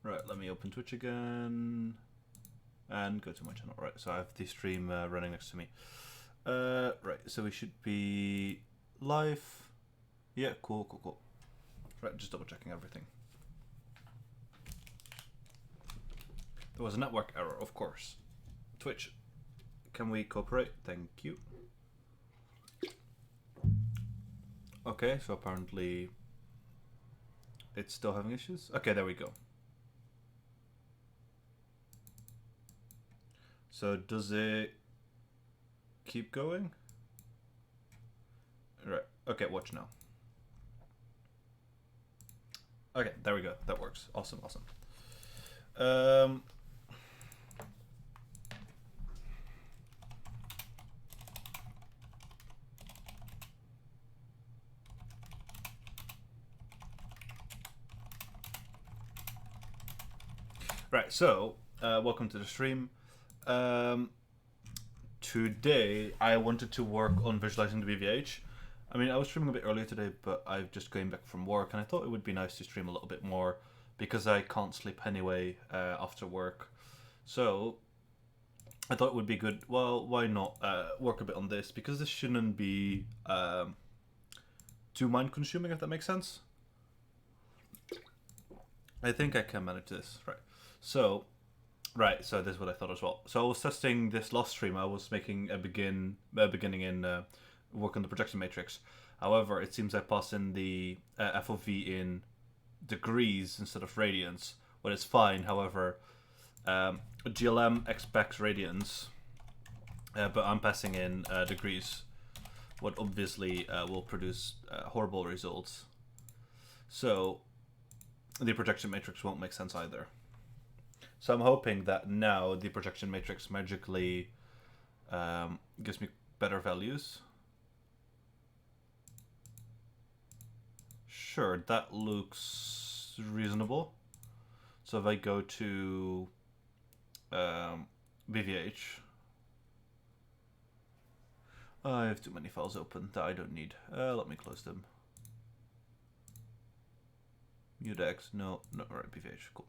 Right, let me open Twitch again and go to my channel. Right, so I have the stream running next to me. Right, so we should be live. Yeah, cool. Right, just double checking everything. There was a network error, of course. Twitch, can we cooperate? Thank you. Okay, so apparently it's still having issues. Okay, there we go. So does it keep going? Right, okay, watch now. Okay, there we go, that works. Awesome. Right, so welcome to the stream. Today I wanted to work on visualizing the BVH. I mean, I was streaming a bit earlier today, but I've just came back from work, and I thought it would be nice to stream a little bit more because I can't sleep anyway after work. So I thought it would be good. Well, why not work a bit on this, because this shouldn't be too mind-consuming, if that makes sense. I think I can manage this, right? So this is what I thought as well. So I was testing this last stream. I was making a beginning in work on the projection matrix. However, it seems I passed in the FOV in degrees instead of radians, but it's fine. However, GLM expects radians, but I'm passing in degrees, what obviously will produce horrible results. So the projection matrix won't make sense either. So I'm hoping that now the projection matrix magically gives me better values. Sure, that looks reasonable. So if I go to BVH, I have too many files open that I don't need. Let me close them. Mutex, no, alright, BVH, cool.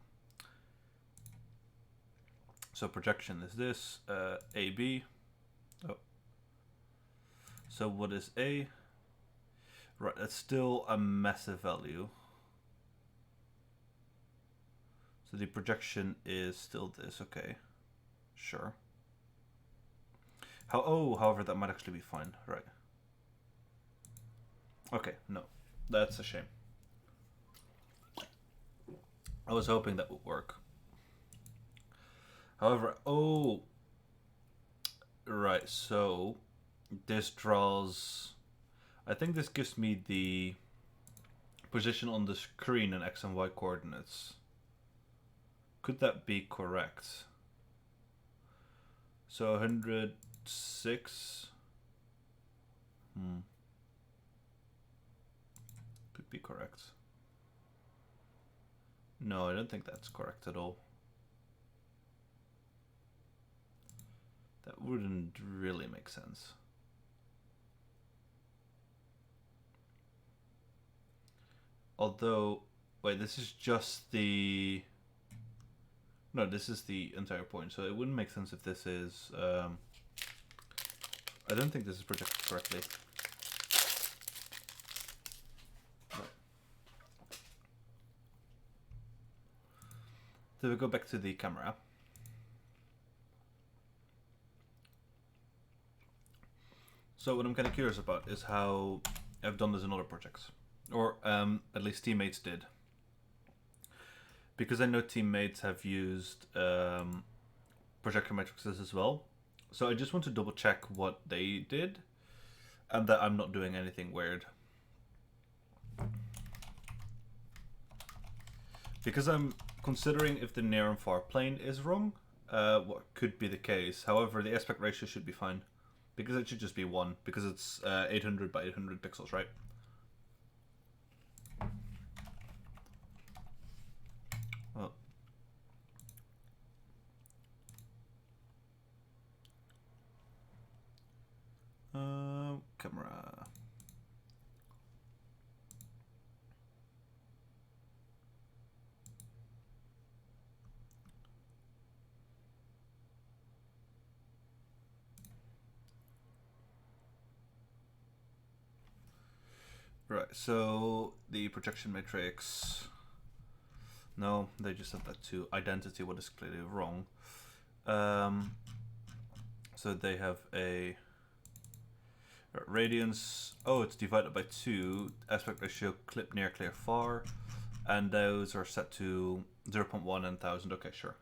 So projection is this, AB. Oh. So what is A? Right, that's still a massive value. So the projection is still this, okay. Sure. However, that might actually be fine, right. Okay, no, that's a shame. I was hoping that would work. However, right, so this draws, I think this gives me the position on the screen in X and Y coordinates. Could that be correct? So 106. Could be correct. No, I don't think that's correct at all. That wouldn't really make sense. Although, wait, this is just the... No, this is the entire point, so it wouldn't make sense if this is... I don't think this is projected correctly. Right. So we go back to the camera. So what I'm kind of curious about is how I've done this in other projects. Or at least teammates did. Because I know teammates have used projection matrices as well. So I just want to double check what they did and that I'm not doing anything weird. Because I'm considering if the near and far plane is wrong, what could be the case. However, the aspect ratio should be fine. Because it should just be 1, because it's 800 by 800 pixels, right? Well, camera. Right, so the projection matrix. No, they just set that to identity, what is clearly wrong. So they have a radians. Oh, it's divided by 2. Aspect ratio, clip near, clear far. And those are set to 0.1 and 1000. Okay, sure.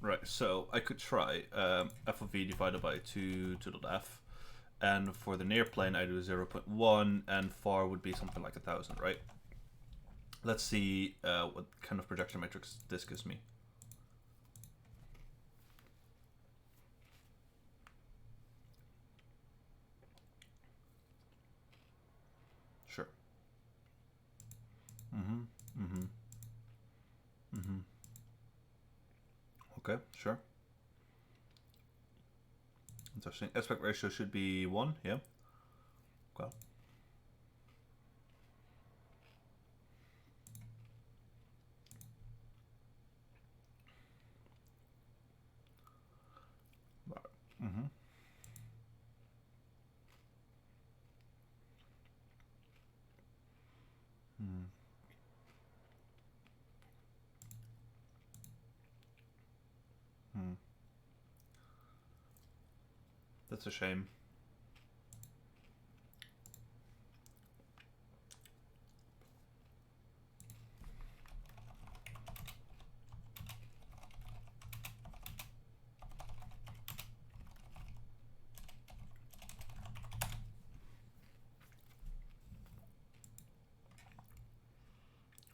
Right, so I could try f of v divided by 2 to the left. And for the near plane, I do 0.1, and far would be something like 1000, right? Let's see what kind of projection matrix this gives me. Sure. Okay, sure. Interesting. Aspect ratio should be 1, yeah. Okay. Mm-hmm. Mm. Mm. That's a shame.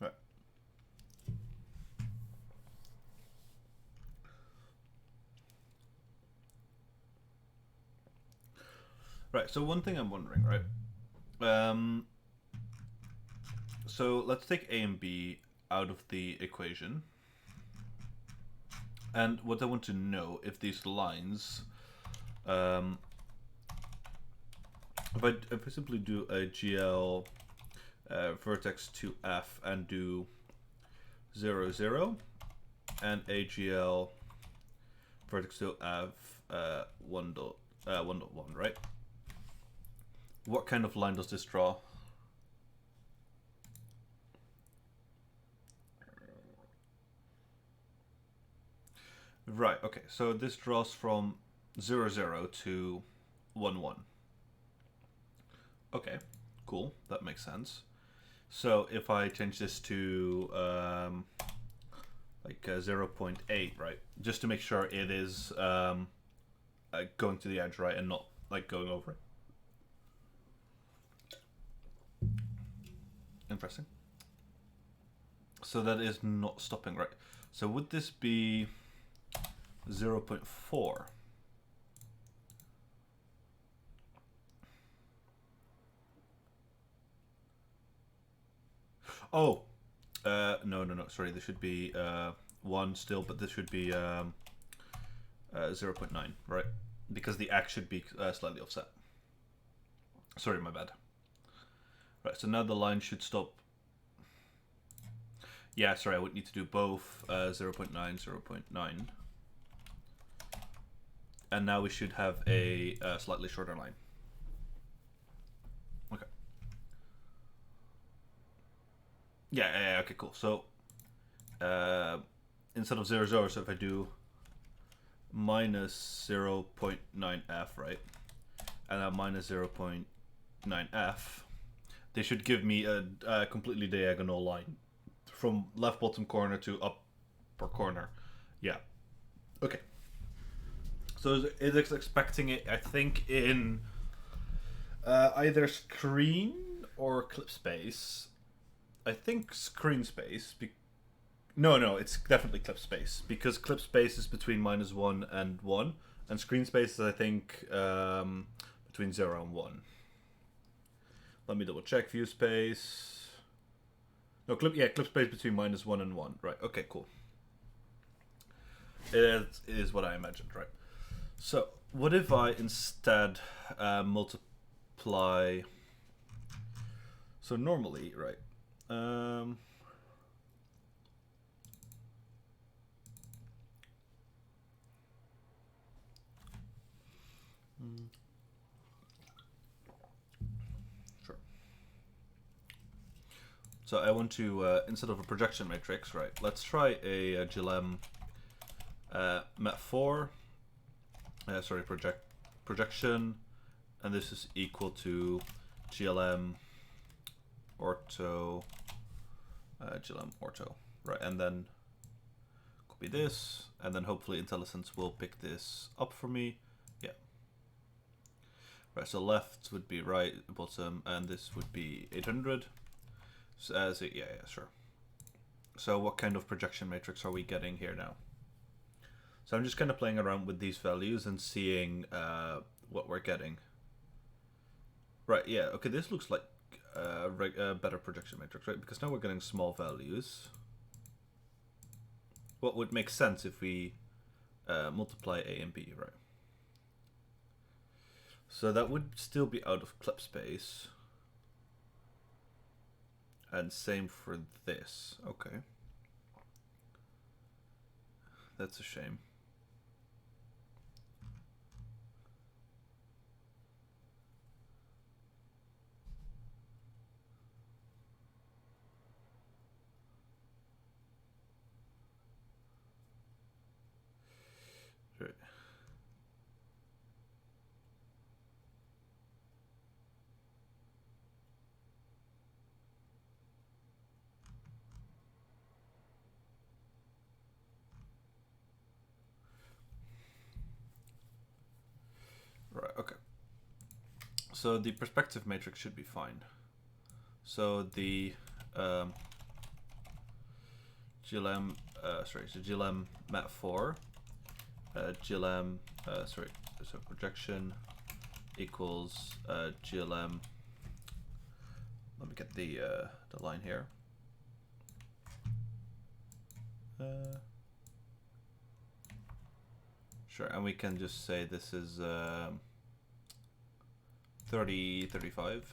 Right. Right, so one thing I'm wondering, right? So let's take A and B out of the equation. And what I want to know, if these lines, if I simply do a GL vertex to F and do 0, 0, and a GL vertex to F 1.1, right? What kind of line does this draw? Right, okay, so this draws from 0, 0 to 1, 1. Okay, cool, that makes sense. So if I change this to like 0.8, right, just to make sure it is going to the edge, right, and not like going over it. Interesting. So that is not stopping, right? So would this be 0.4? Oh, no, sorry, this should be 1 still, but this should be 0.9, right? Because the axe should be slightly offset. Sorry, my bad. Right, so now the line should stop. Yeah, sorry, I would need to do both 0.9, 0.9. And now we should have a slightly shorter line. Okay. Yeah, okay, cool. So instead of 0, 0, so if I do minus 0.9f, right? And then minus 0.9f, they should give me a completely diagonal line from left bottom corner to upper corner. Yeah. Okay. So it is expecting it, I think, in either screen or clip space. I think screen space. No, it's definitely clip space, because clip space is between -1 and 1, and screen space is, I think, between 0 and 1. Let me double check. View space. No, clip space between -1 and 1. Right. Okay. Cool. It is what I imagined. Right. So what if I instead multiply? So normally, right? Sure. So I want to instead of a projection matrix, right? Let's try a GLM mat4. Sorry, projection, and this is equal to GLM ortho, GLM ortho, right? And then copy this, and then hopefully IntelliSense will pick this up for me. Yeah. Right. So left would be right, bottom, and this would be 800. So, yeah, sure. So what kind of projection matrix are we getting here now? So I'm just kind of playing around with these values and seeing what we're getting. Right, yeah, okay, this looks like a better projection matrix, right? Because now we're getting small values. What would make sense if we multiply A and B, right? So that would still be out of clip space. And same for this. Okay. That's a shame. Right. Right, okay. So the perspective matrix should be fine. So the GLM, so GLM mat4, GLM, so projection equals GLM. Let me get the line here. Sure, and we can just say this is 30, 35,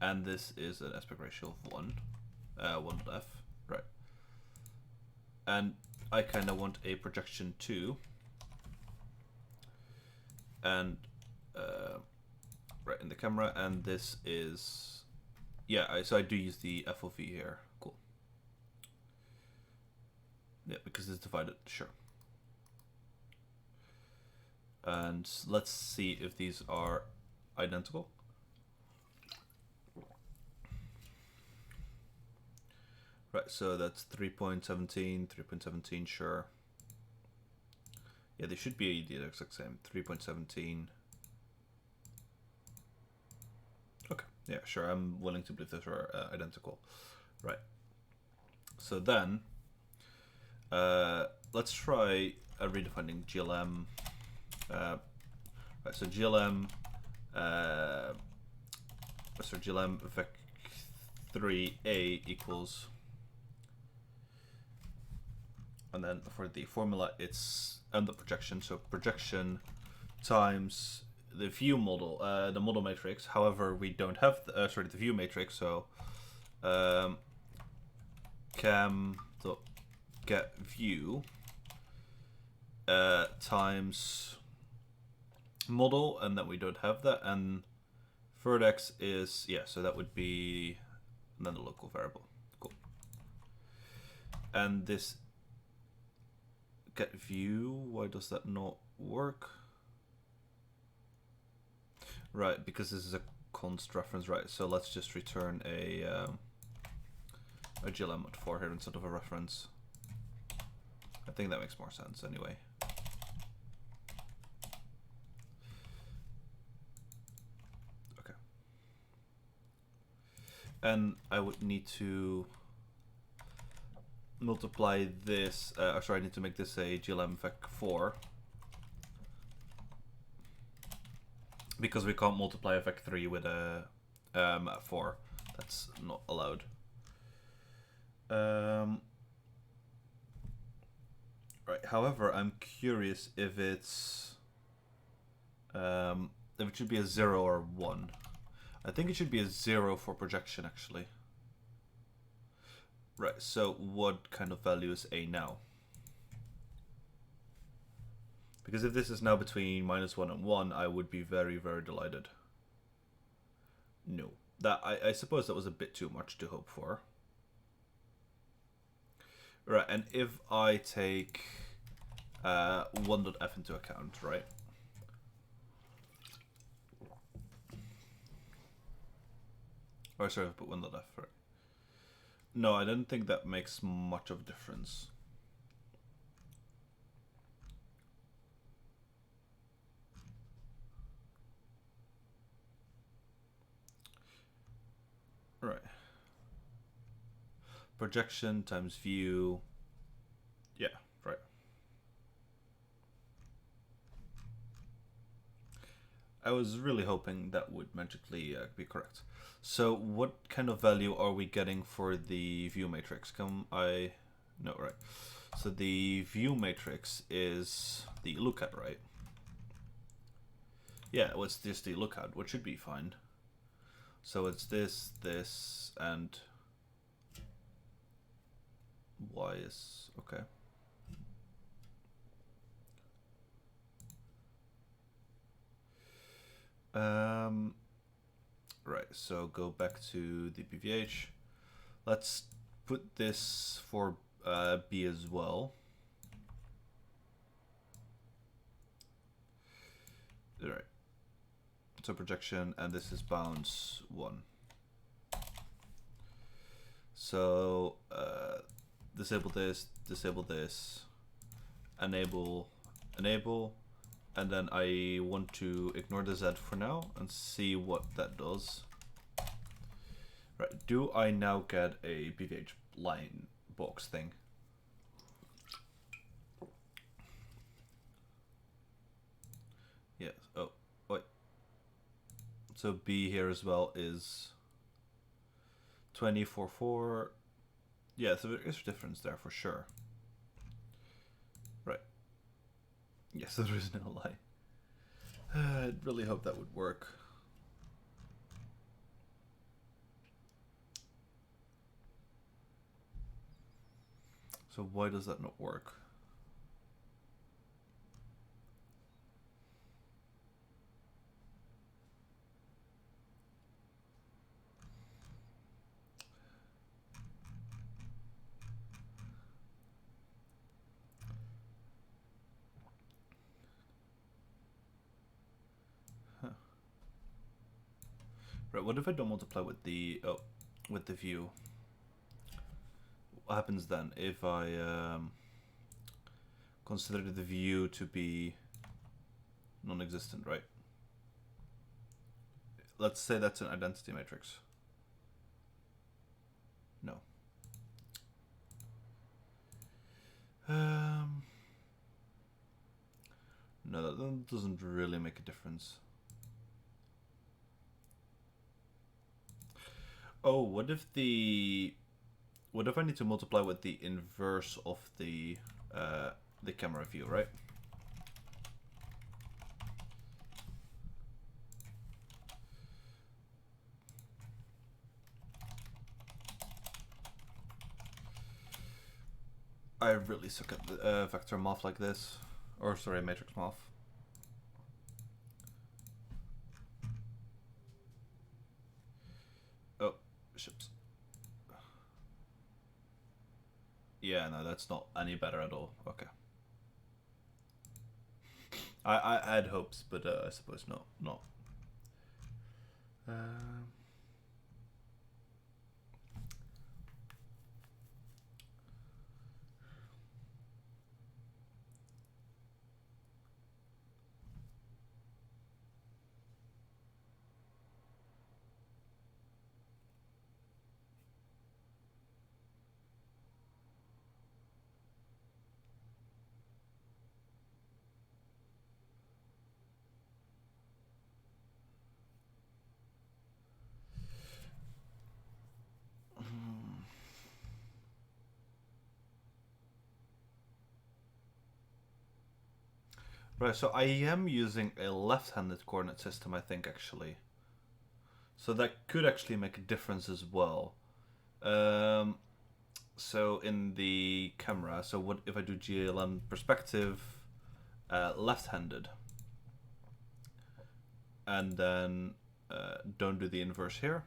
and this is an aspect ratio of 1, 1.f, right? And I kind of want a projection 2, and right in the camera, and this is, yeah, so I do use the FOV here, cool. Yeah, because it's divided, sure. And let's see if these are identical. Right, so that's 3.17, 3.17, sure. Yeah, they should be the exact same, 3.17. Okay, yeah, sure, I'm willing to believe those are identical. Right, so then, let's try redefining GLM. Right, so GLM, GLM vec3a equals, and then for the formula it's the projection, so projection times the view model, the model matrix. However, we don't have the, the view matrix, so cam.get view times model, and then we don't have that, and vertex is, yeah, so that would be then the local variable. Cool. And this get view, why does that not work? Right, because this is a const reference, right? So let's just return a GLM at 4 here instead of a reference. I think that makes more sense anyway. Okay. And I would need to multiply this, sorry, I need to make this a GLM vec4. Because we can't multiply a vec3 with a 4. That's not allowed. Right, however, I'm curious if it's if it should be a 0 or 1. I think it should be a 0 for projection, actually. Right, so what kind of value is A now? Because if this is now between -1 and 1, I would be very, very delighted. No. That I suppose that was a bit too much to hope for. Right, and if I take 1.f into account, right? Or sorry, put 1.f, right? No, I don't think that makes much of a difference. Right. Projection times view. Yeah, right. I was really hoping that would magically be correct. So what kind of value are we getting for the view matrix? No, right. So the view matrix is the lookout, right? Yeah, well, it's just the lookout, which should be fine. So it's this, this, and y is okay. Right, so go back to the PVH. Let's put this for B as well. All right. So projection, and this is bounds 1. So disable this, enable, and then I want to ignore the Z for now and see what that does. Right, do I now get a PVH line box thing? Yes, oh, wait. So B here as well is 24.4. Yeah, so there is a difference there for sure. Right. Yes, there is no lie. I'd really hope that would work. So why does that not work? Huh. Right, what if I don't multiply with the view? What happens then if I consider the view to be non-existent, right? Let's say that's an identity matrix. No. No, that doesn't really make a difference. Oh, what if I need to multiply with the inverse of the camera view, right? I really suck at vector math like this. Or sorry, matrix math. Oh, ships. Yeah, no, that's not any better at all. Okay. I had hopes, but I suppose not. Right, so I am using a left-handed coordinate system, I think, actually. So that could actually make a difference as well. So in the camera, so what if I do GLM perspective, left-handed, and then don't do the inverse here?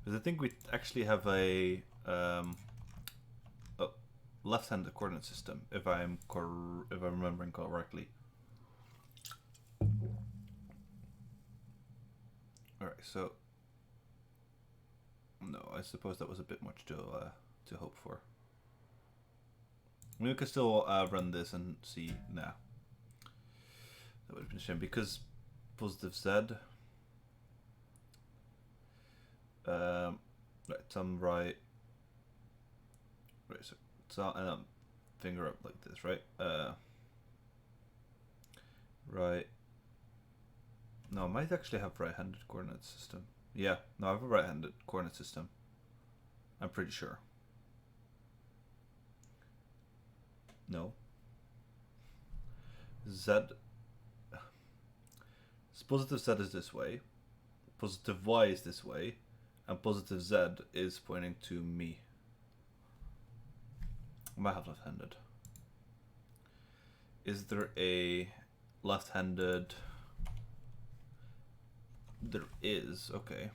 Because I think we actually have a left-handed coordinate system, if I'm remembering correctly. All right, so no, I suppose that was a bit much to hope for. We can still run this and see. Nah, that would have been a shame because positive Z. Right, thumb right. Right, so finger up like this, right? Right. No, I might actually have right-handed coordinate system. Yeah, no, I have a right-handed coordinate system. I'm pretty sure. No. Z. Positive Z is this way. Positive Y is this way. And positive Z is pointing to me. I might have left-handed. Is there a left-handed? There is, okay.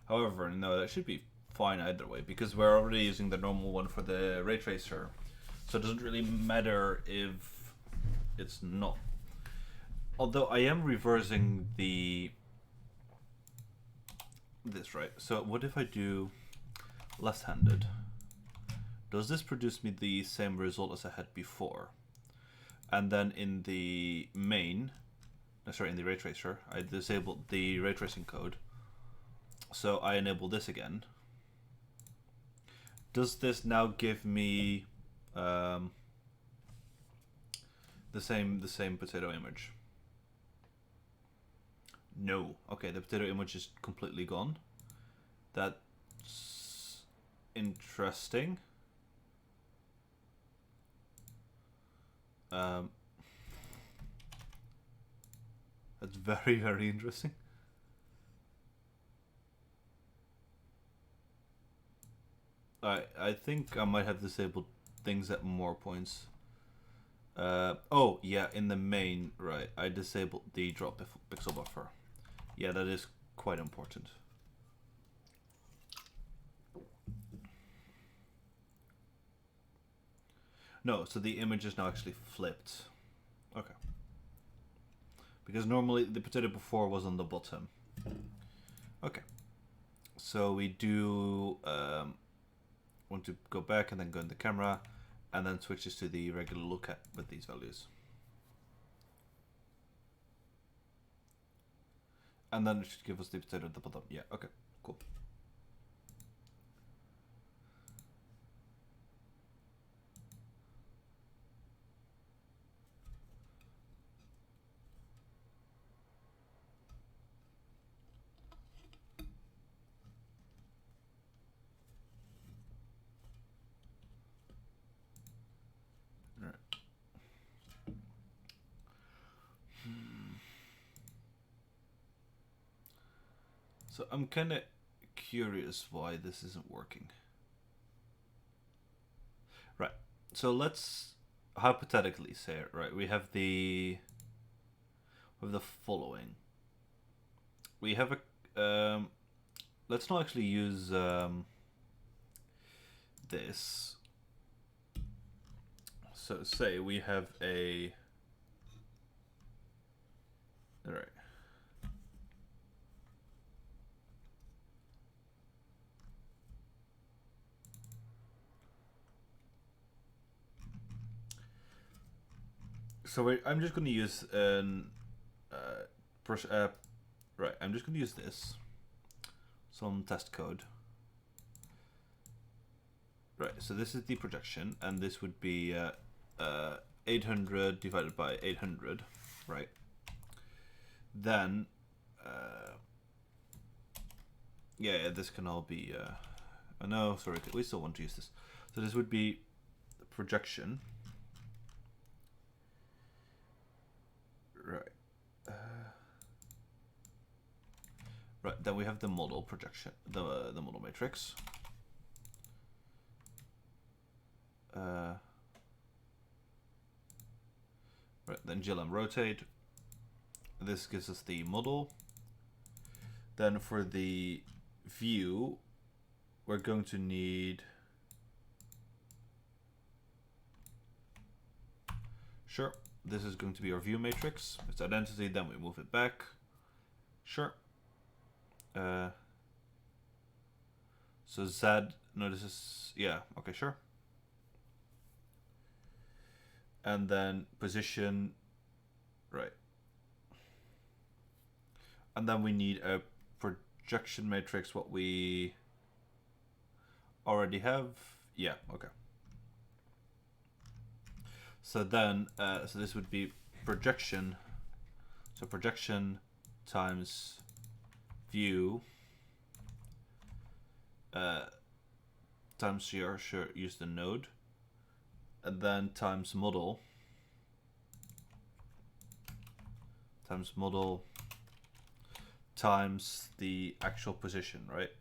However, no, that should be fine either way because we're already using the normal one for the Raytracer. So it doesn't really matter if it's not. Although I am reversing this, right? So what if I do left-handed? Does this produce me the same result as I had before? And then in the main, in the Raytracer, I disabled the Raytracing code. So I enable this again. Does this now give me the same potato image? No. Okay, the potato image is completely gone. That's interesting. That's very, very interesting. I think I might have disabled things at more points. Oh, yeah, in the main, right, I disabled the drop pixel buffer. Yeah, that is quite important. No, so the image is now actually flipped. Okay. Because normally the potato before was on the bottom. Okay. So we do want to go back and then go in the camera and then switch this to the regular look at with these values. And then it should give us the potato at the bottom. Yeah, okay, cool. So I'm kind of curious why this isn't working. Right. So let's hypothetically say it. Right. We have the following. We have a. Let's not actually use this. So say we have a. All right. So I'm just going to use an right. I'm just going to use this, some test code. Right. So this is the projection, and this would be 800 divided by 800, right? Then, yeah, this can all be. Oh no, sorry, we still want to use this. So this would be projection. Right. Right. Then we have the model projection, the model matrix. Right. Then GLM rotate. This gives us the model. Then for the view, we're going to need. Sure. This is going to be our view matrix. It's identity, then we move it back. Sure. So Z, no, this is, yeah, okay, sure. And then position, right. And then we need a projection matrix, what we already have. Yeah, okay. So then, so this would be projection. So projection times view times here, sure, use the node, and then times model times the actual position, right?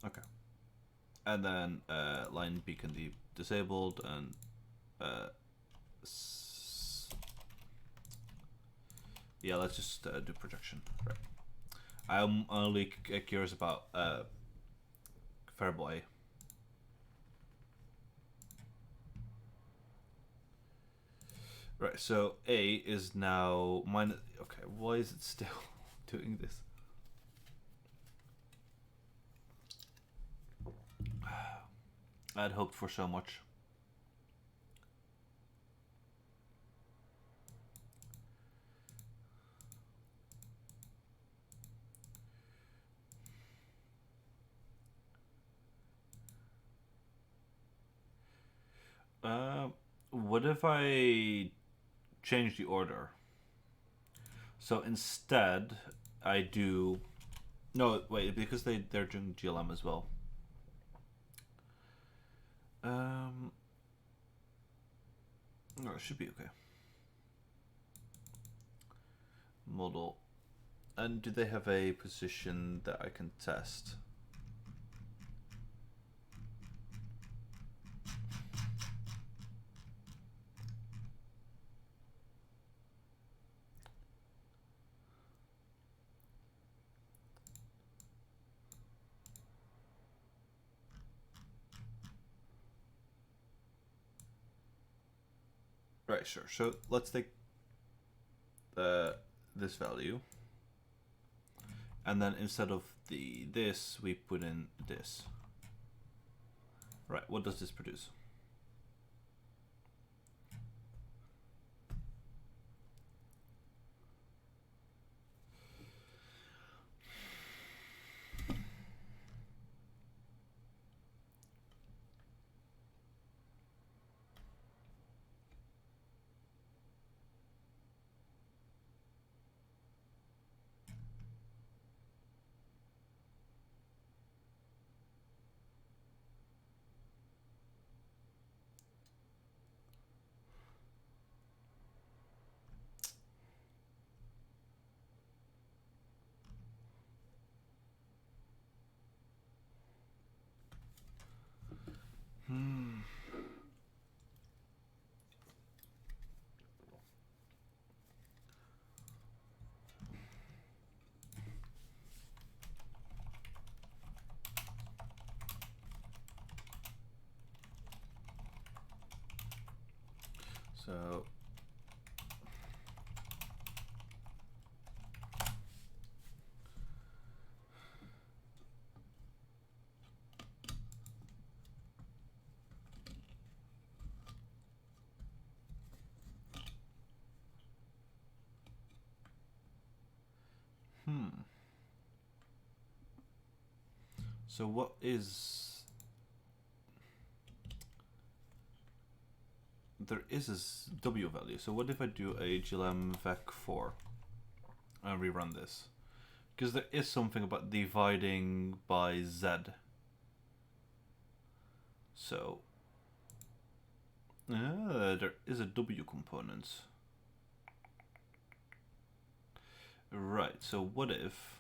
Okay. And then line B can be disabled, and yeah, let's just do projection. Right. I'm only curious about variable A. Right. So A is now minus. Okay. Why is it still doing this? I'd hoped for so much. What if I change the order? So instead, I do. No, wait, because they're doing GLM as well. No, it should be okay. Model. And do they have a position that I can test? Right, sure. So let's take this value, and then instead of this, we put in this. Right, what does this produce? So So what is... There is a W value. So what if I do a glm vec4 and rerun this? Because there is something about dividing by Z. So there is a W component. Right, so what if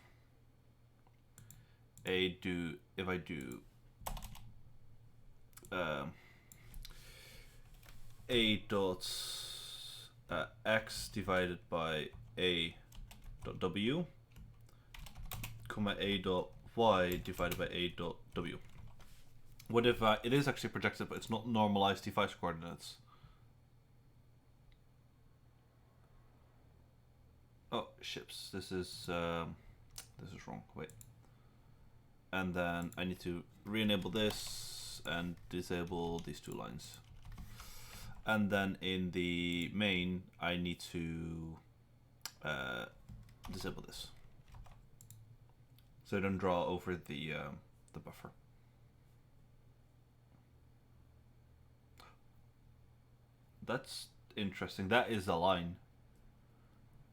I do a dot x divided by a dot w, comma a dot y divided by a dot w. What if it is actually projected, but it's not normalized device coordinates? Oh, ships. This is wrong. Wait. And then I need to re-enable this and disable these two lines. And then in the main, I need to disable this, so I don't draw over the buffer. That's interesting. That is a line.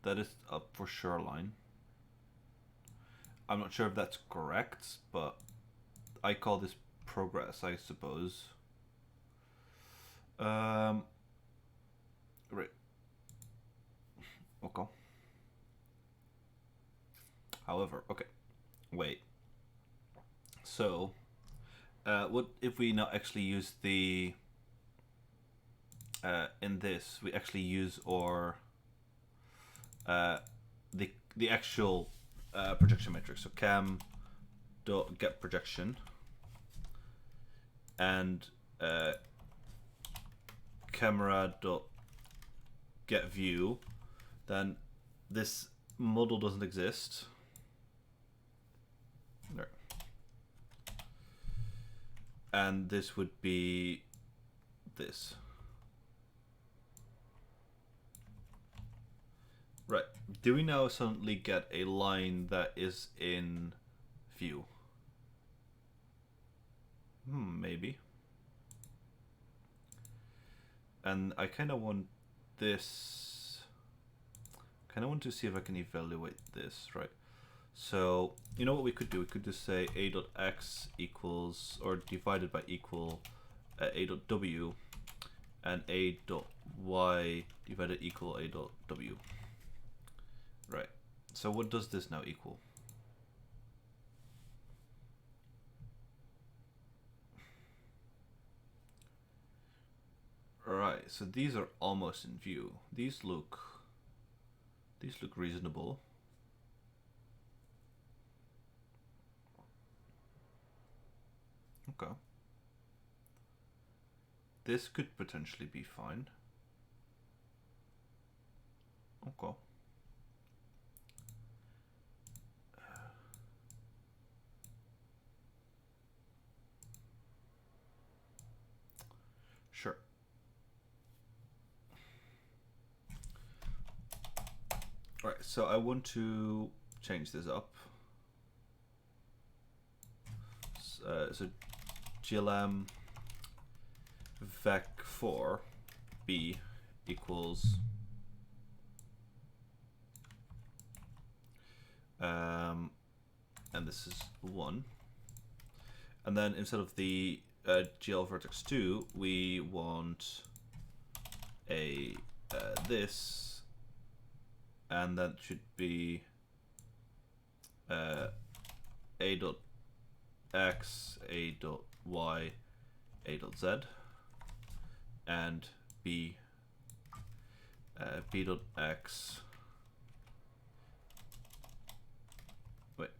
That is a for sure line. I'm not sure if that's correct, but I call this progress, I suppose. Right. Okay. However, okay. Wait. So, what if we now actually use the in this we actually use our the actual projection matrix. So cam dot get projection and camera dot get view, then this model doesn't exist. There. And this would be this. Right. Do we now suddenly get a line that is in view? Maybe. And I kind of want this. Kind of want to see if I can evaluate this, right? So you know what we could do? We could just say a dot x equals or divided by equal a dot w, and a dot y divided equal a dot w. Right. So what does this now equal? Right. So these are almost in view. These look reasonable. Okay. This could potentially be fine. Okay. Sure. All right, so I want to change this up. So glm vec4 b equals and this is 1, and then instead of the gl vertex 2 we want a this, and that should be a dot x, a dot y, a dot z, and b b dot x. Wait,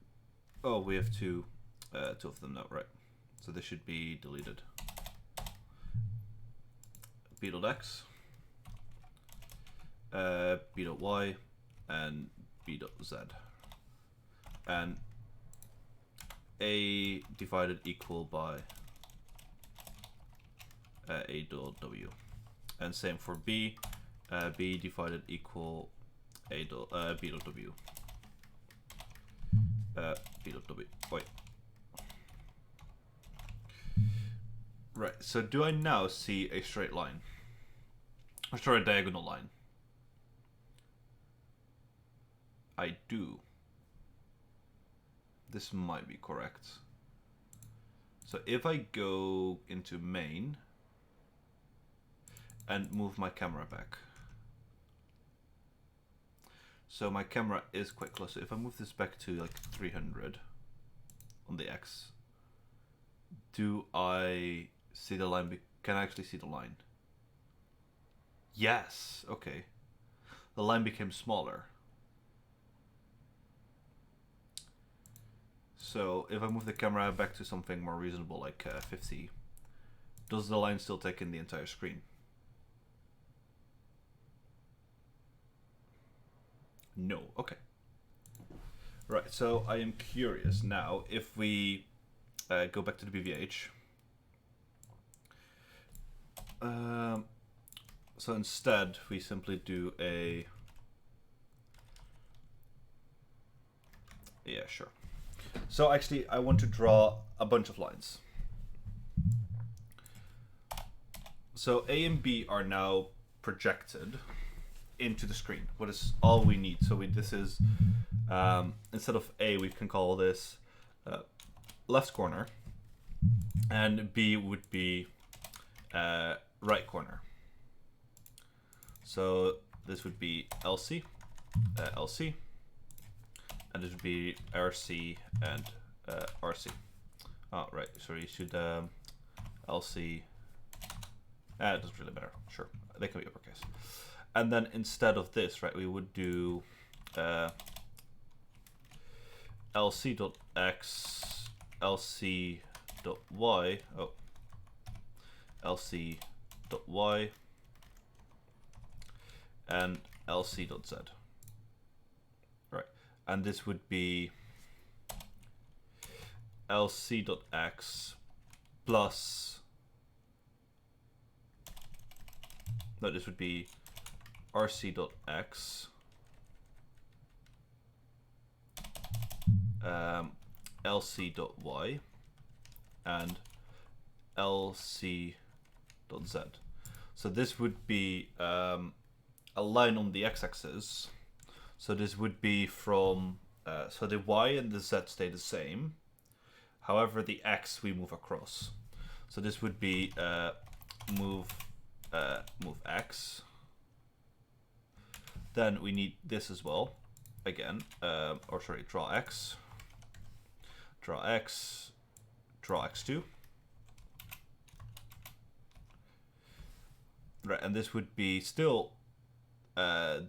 oh, we have two of them now, right? So this should be deleted. B dot x, b dot y, and b dot z, and a divided equal by a dot w, and same for b, b divided equal a dot b dot w, b dot w. Wait. Right. So do I now see a straight line, or sorry, a diagonal line? I do. This might be correct. So if I go into main and move my camera back. So my camera is quite close. So if I move this back to like 300 on the X, do I see the line? Can I actually see the line? Yes, okay. The line became smaller. So if I move the camera back to something more reasonable, like 50, does the line still take in the entire screen? No, okay. Right, so I am curious now, if we go back to the BVH. So instead, we simply do a... Yeah, sure. So actually, I want to draw a bunch of lines. So A and B are now projected into the screen. What is all we need? So this is, instead of A, we can call this left corner, and B would be right corner. So this would be LC, LC, and this would be RC and RC. Oh, right, sorry, you should LC, it doesn't really matter, sure, they can be uppercase. And then instead of this, right, we would do LC.x, LC.y, oh, LC.y, and LC.z. Right, and this would be LC.x plus, no, this would be RC.x LC.y and LC.z. So this would be a line on the x-axis. So this would be from, so the y and the z stay the same. However, the x we move across. So this would be move x. Then we need this as well. Again, or sorry, draw x, draw x, draw x2. Right, and this would be still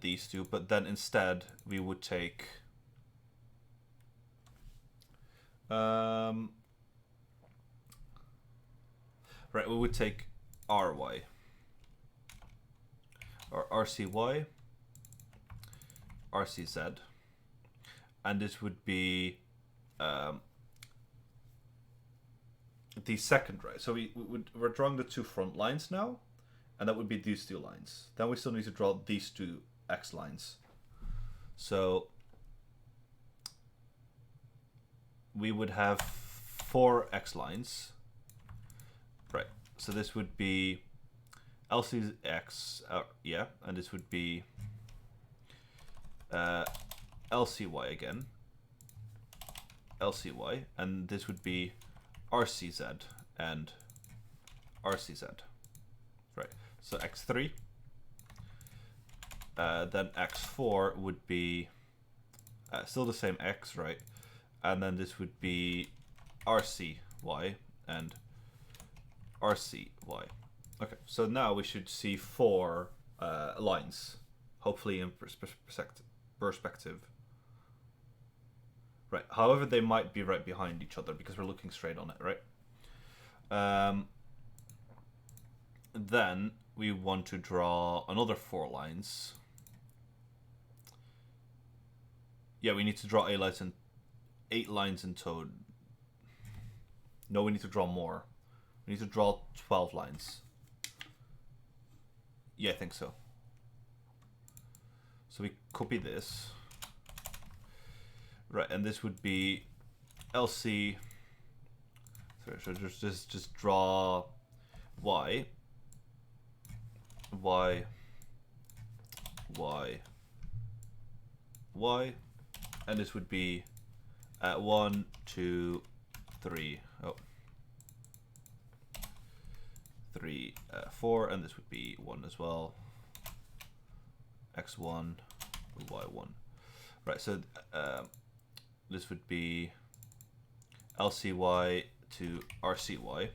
these two, but then instead we would take right, we would take ry or rcy, rcz, and this would be the second, right? So we're drawing the two front lines now, and that would be these two lines. Then we still need to draw these two x lines. So we would have 4 x lines, right? So this would be LCX, yeah, and this would be LCY again, LCY, and this would be RCZ and RCZ, right? So X3, then X4 would be still the same X, right? And then this would be RCY and RCY. Okay, so now we should see 4 lines, hopefully in perspective. Right, however, they might be right behind each other because we're looking straight on it, right? Then we want to draw another 4 lines. Yeah, we need to draw 8 lines in total. No, we need to draw more. We need to draw 12 lines. Yeah, I think so. So we copy this. Right, and this would be LC. Sorry, so just draw Y, Y, Y, Y, and this would be 1, 2, 3. Oh, 3, 4, and this would be 1 as well. X1, Y1. Right, so this would be LCY to RCY,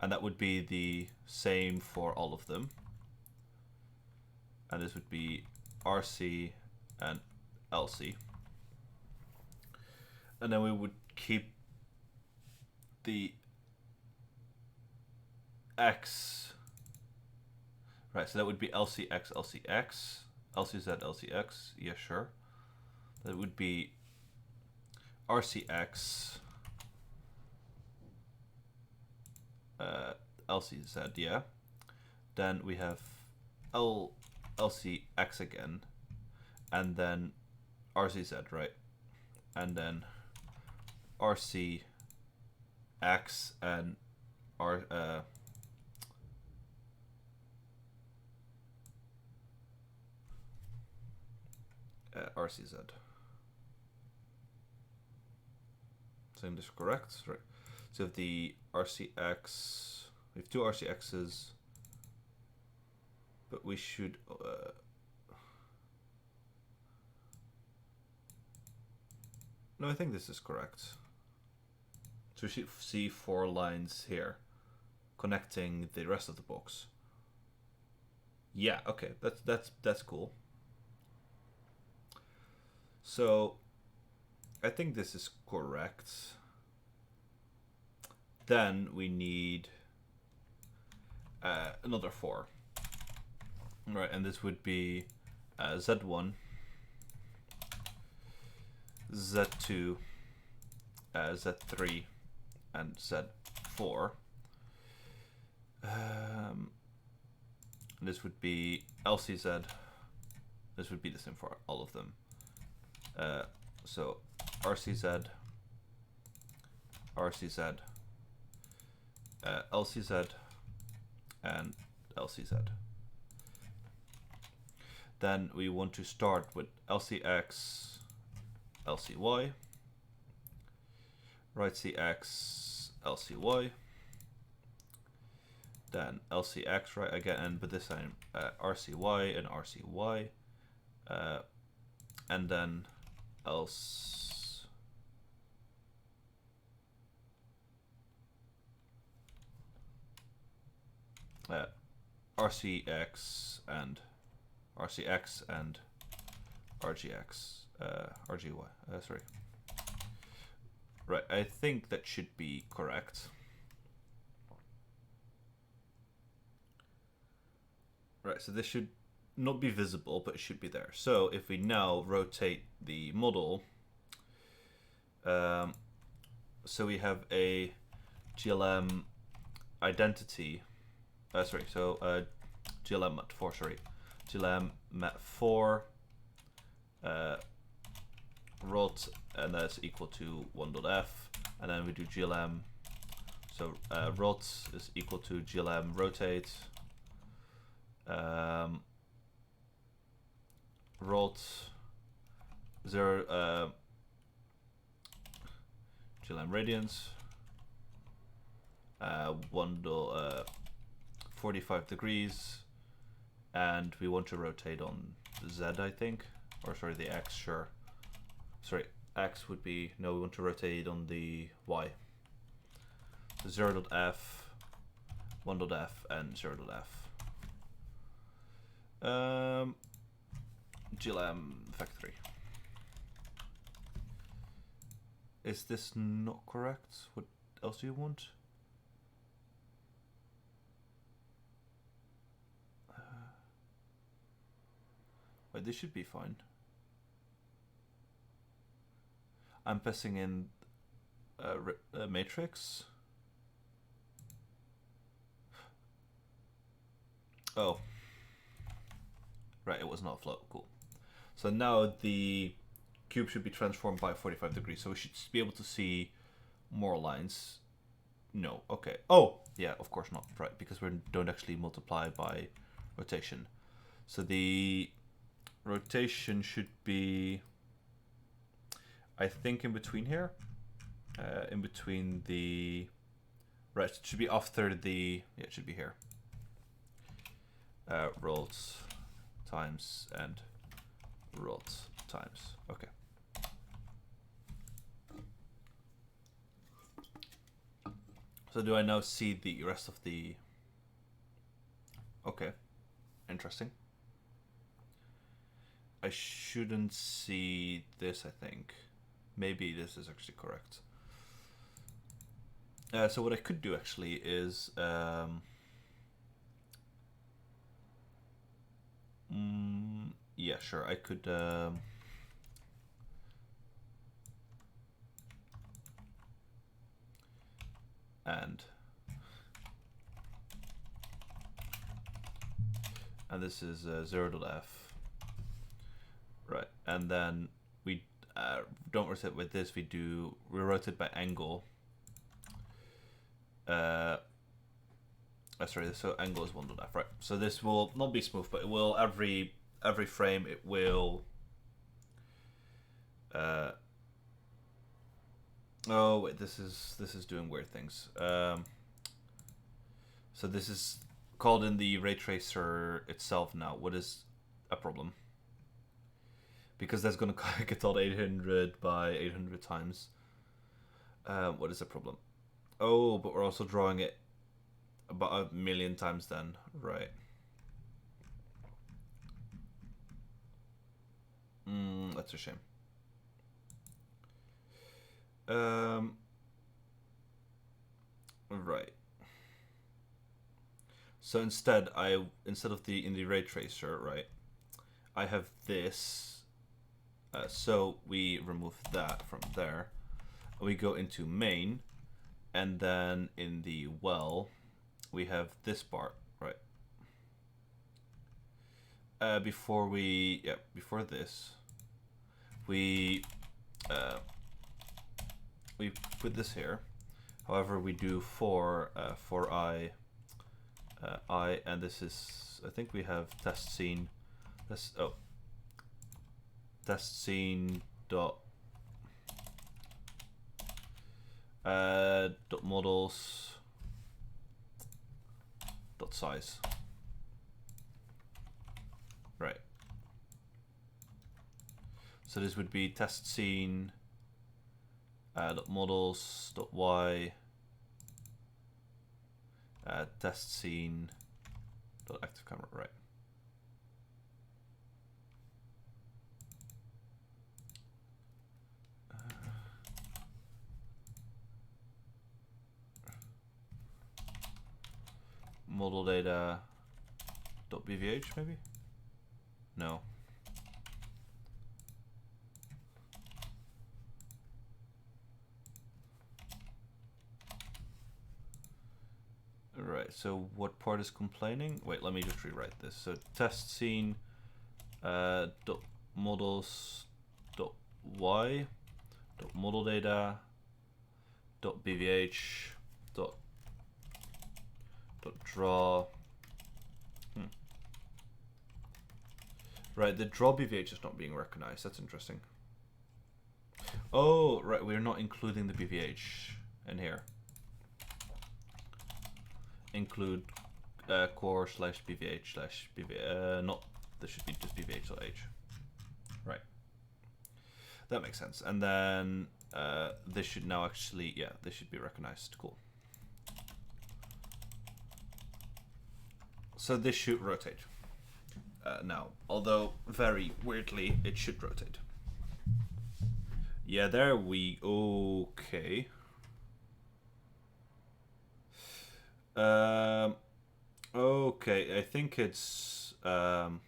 and that would be the same for all of them. And this would be RC and LC. And then we would keep the X. Right, so that would be LCX, LCX, LCZ, LCX. Yeah, sure. That would be RCX, LCZ, yeah. Then we have LCX again, and then RCZ, right? And then RCX and RCZ. Saying this correct, right? So the RCX, we have two RCXs, but we should no, I think this is correct. So we should see 4 lines here connecting the rest of the box. Yeah, okay, that's cool. So I think this is correct. Then we need another 4. Right, and this would be Z1, Z2, Z3, and Z4. This would be LCZ. This would be the same for all of them. So RCZ, RCZ, LCZ, and LCZ. Then we want to start with LCX, LCY, right CX, LCY, then LCX, right again, but this time RCY and RCY, and then RCX and RGX, RGY, sorry. Right, I think that should be correct. Right, so this should not be visible, but it should be there. So if we now rotate the model, so we have a GLM identity, GLM mat 4, sorry. GLM mat 4 rot, and that's equal to 1.f, and then we do GLM, so rot is equal to GLM rotate, rot 0 GLM radians, 45 degrees, and we want to rotate on Z, I think, or sorry, the X, sure. Sorry, X would be, no, we want to rotate on the Y. So 0.f, 1.f, and 0.f. GLM factory. Is this not correct? What else do you want? Wait, this should be fine. I'm passing in a matrix. Oh. Right, it was not float. Cool. So now the cube should be transformed by 45 degrees. So we should be able to see more lines. No, okay. Oh, yeah, of course not. Right, because we don't actually multiply by rotation. So the rotation should be, I think, in between here. In between the Right, it should be after the, yeah, it should be here. Rolled times and rolled times. Okay. So do I now see the rest of the... Okay, interesting. I shouldn't see this, I think. Maybe this is actually correct. So what I could do actually is... yeah, sure, I could... and this is 0.f, right? And then we don't rotate with this. We rotate by angle. Sorry, so angle is 1.f, right? So this will not be smooth, but it will every frame it will. Oh wait, this is doing weird things. So this is called in the Raytracer itself now. What is a problem? Because that's going to get told 800 by 800 times. What is the problem? Oh, but we're also drawing it about 1,000,000 times then, right? That's a shame. Right. So instead of in the Raytracer, right, I have this. So we remove that from there. We go into main, and then in the well, we have this part, right? Before this, we put this here. However, we do for I, and this is, I think we have test scene. Test scene dot models dot size, right? So this would be test scene dot models dot y test scene dot active camera, right? Model data dot bvh maybe? No. Right, so what part is complaining? Wait, let me just rewrite this. So test scene dot models dot y dot model data dot bvh dot draw. Right, the draw bvh is not being recognized. That's interesting. Oh, right, we're not including the bvh in here. Include core slash bvh slash bvh. Not, this should be just bvh.h. Right. That makes sense. And then this should now actually, yeah, this should be recognized. Cool. So this should rotate now, although very weirdly it should rotate. Yeah, there we, okay. Okay, I think it's doing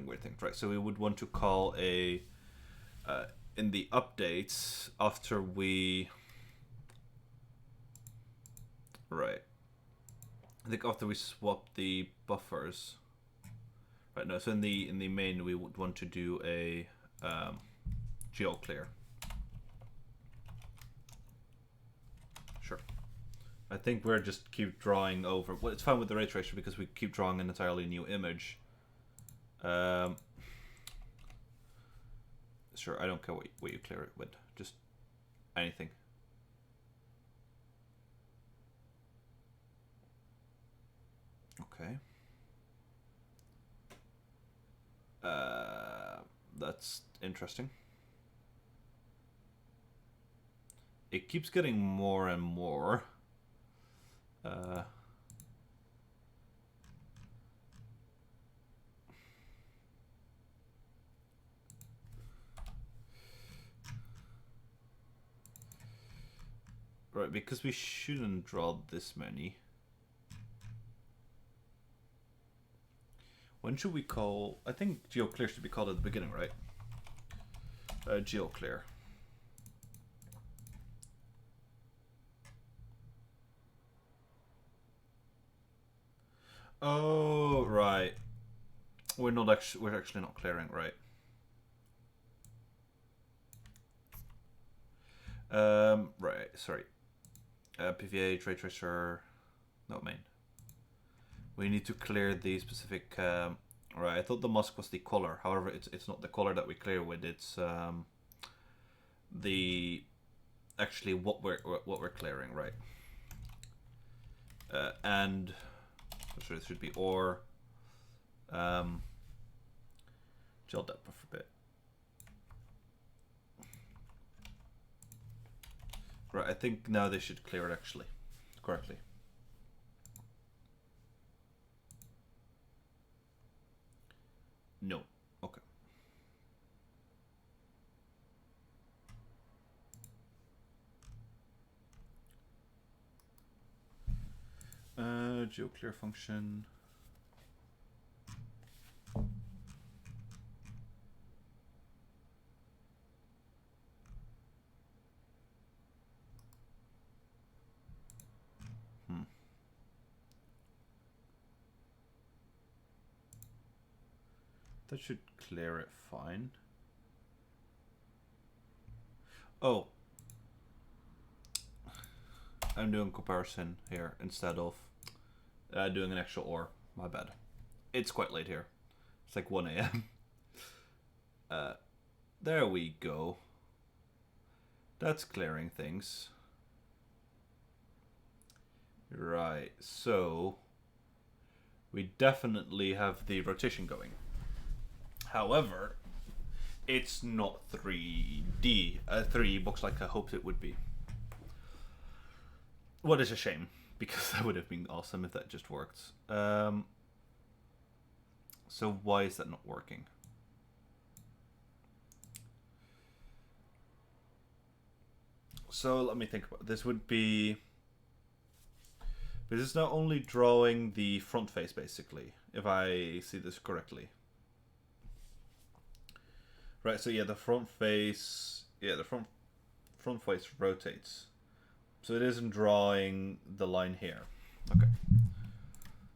weird things, right? So we would want to call a in the updates after we, right? I think after we swap the buffers, right? No, so in the main we would want to do a geo clear. Sure. I think we're just keep drawing over. Well, it's fine with the Raytracer because we keep drawing an entirely new image. Sure, I don't care what you clear it with. Just anything. Okay. That's interesting. It keeps getting more and more. Right, because we shouldn't draw this many. When should we call? I think GeoClear should be called at the beginning, right? GeoClear. Oh, right. We're actually not clearing, right? Right. Sorry. PVH, Raytracer, no main. We need to clear the specific. Right. I thought the mask was the color. However, it's not the color that we clear with. It's the actually what we're clearing, right? And so it should be or gel depth for a bit. Right, I think now they should clear it actually correctly. No. Okay. GeoClear function. That should clear it fine. Oh. I'm doing comparison here instead of doing an actual OR. My bad. It's quite late here. It's like 1 a.m. There we go. That's clearing things. Right, so we definitely have the rotation going. However, it's not 3D. 3D books like I hoped it would be. What is a shame, because that would have been awesome if that just worked. So why is that not working? So let me think about it. This would be... This is not only drawing the front face, basically, if I see this correctly. Right, so yeah, the front face... Yeah, the front face rotates. So it isn't drawing the line here. Okay.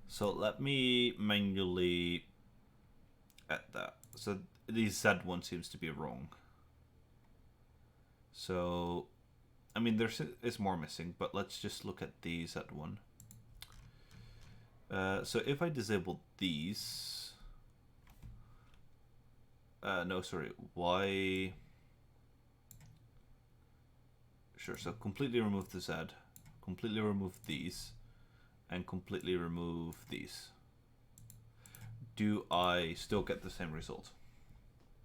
So let me manually add that. So the Z1 seems to be wrong. So, I mean, there is more missing, but let's just look at the Z1. So if I disable these... no, sorry, Y... Sure, so completely remove the Z, completely remove these, and completely remove these. Do I still get the same result?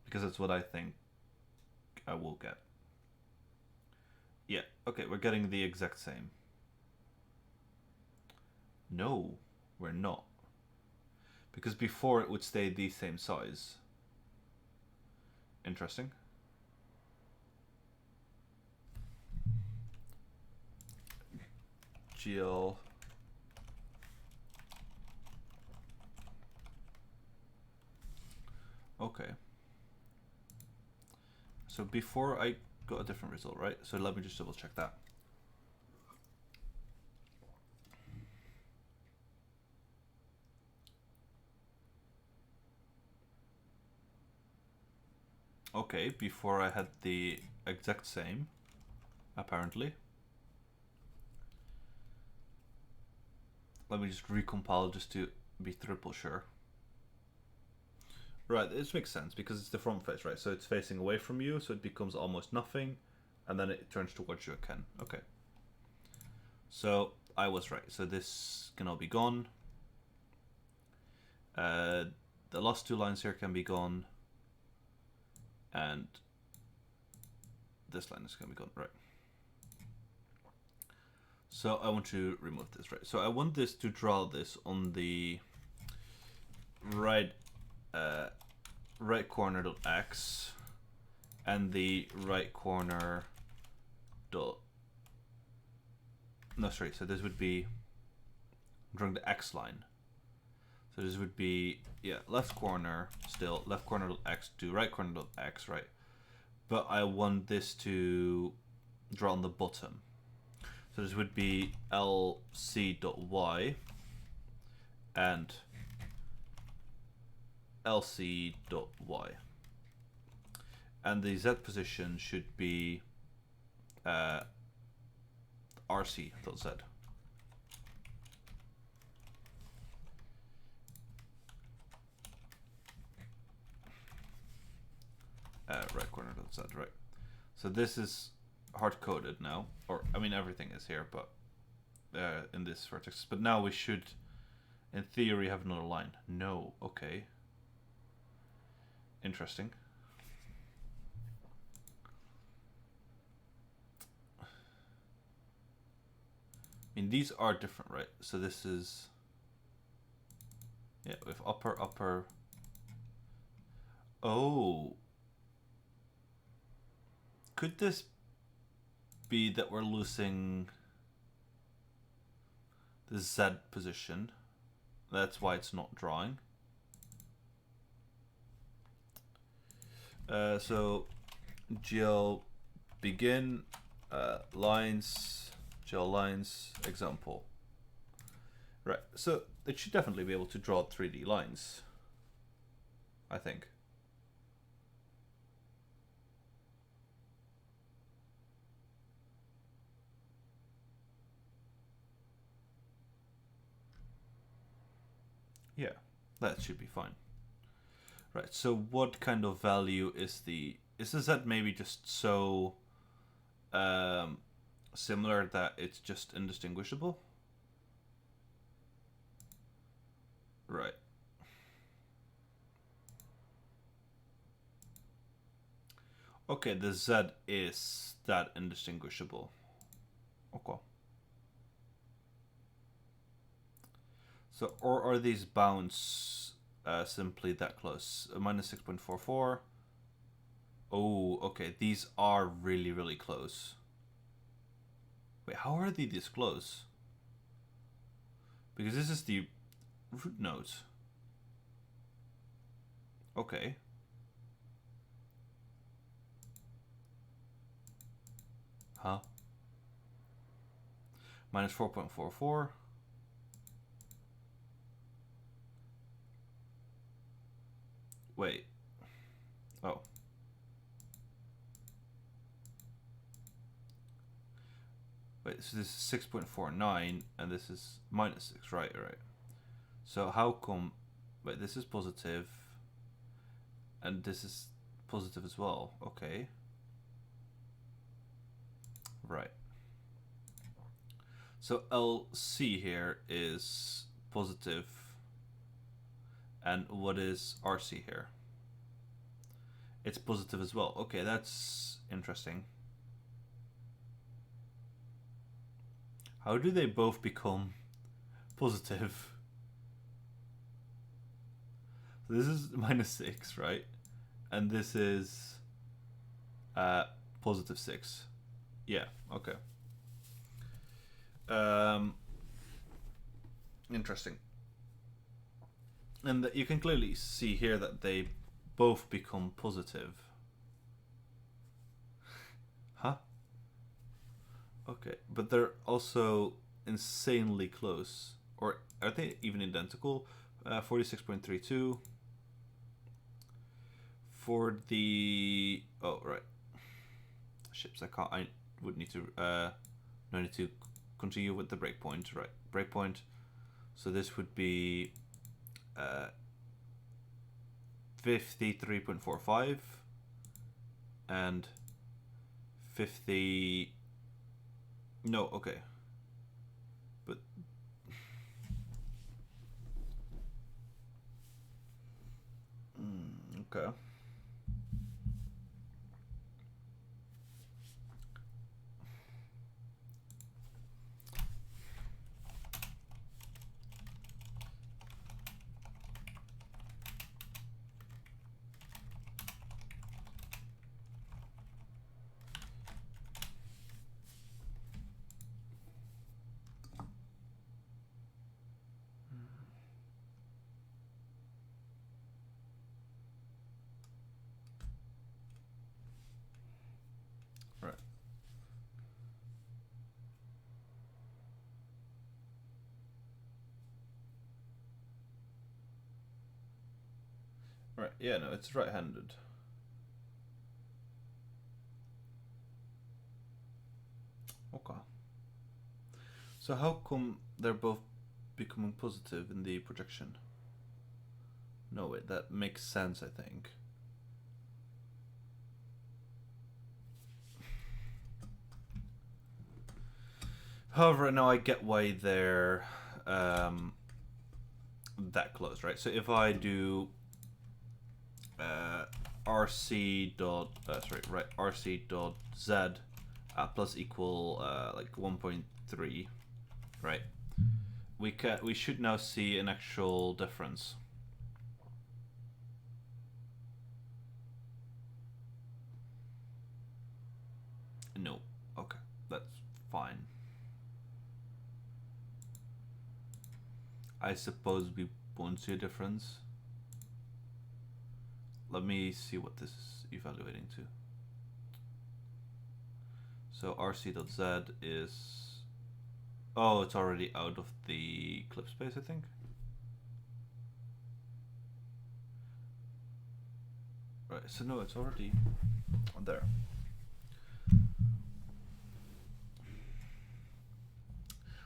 Because that's what I think I will get. Yeah, okay, we're getting the exact same. No, we're not. Because before it would stay the same size. Interesting. GL. Okay. So before I got a different result, right? So let me just double check that. Okay, before I had the exact same, apparently. Let me just recompile just to be triple sure. Right, this makes sense because it's the front face, right? So it's facing away from you, so it becomes almost nothing, and then it turns towards you again. Okay. So I was right. So this can all be gone. The last two lines here can be gone, and this line is going to be gone, right? So I want to remove this, right? So I want this to draw this on the right right corner dot x and the right corner dot. No, sorry. So this would be drawing the x line. So this would be, yeah, left corner still, left corner dot x to right corner dot x, right? But I want this to draw on the bottom. So this would be lc.y and lc.y. And the z position should be rc.z. Right corner dot z, right? So this is hard coded now, or I mean everything is here, but in this vertex. But now we should, in theory, have another line. No, okay. Interesting. I mean, these are different, right? So this is, yeah, with upper. Oh. Could this be that we're losing the Z position? That's why it's not drawing. So GL begin lines, GL lines example. Right, so it should definitely be able to draw 3D lines, I think. Yeah, that should be fine. Right, so what kind of value is the Z maybe just so similar that it's just indistinguishable? Right. Okay, the Z is that indistinguishable. Okay. So, or are these bounds simply that close? Minus 6.44. Oh, okay. These are really, really close. Wait, how are they this close? Because this is the root node. Okay. Huh? Minus 4.44. Wait. Oh. Wait, so this is 6.49 and this is minus 6, right? So how come, wait, this is positive and this is positive as well. Okay. Right. So LC here is positive, and what is RC here? It's positive as well. Okay, that's interesting. How do they both become positive? So this is minus 6, right? And this is positive 6. Yeah, okay. Interesting. And you can clearly see here that they both become positive. Huh? Okay, but they're also insanely close. Or are they even identical? 46.32. For the... Oh, right. Ships, I would need to... no, I need to continue with the breakpoint. Right, breakpoint. So this would be 53.45 and 50. No, okay, but Okay. Right. Right. Yeah. No, it's right-handed. Okay. So how come they're both becoming positive in the projection? No, wait, that makes sense, I think. However, now I get why they're that close, right? So if I do rc dot rc dot z plus equal like 1.3, right? We should now see an actual difference. No. Okay, that's fine. I suppose we won't see a difference. Let me see what this is evaluating to. So rc.z is... Oh, it's already out of the clip space, I think. Right, so no, it's already there.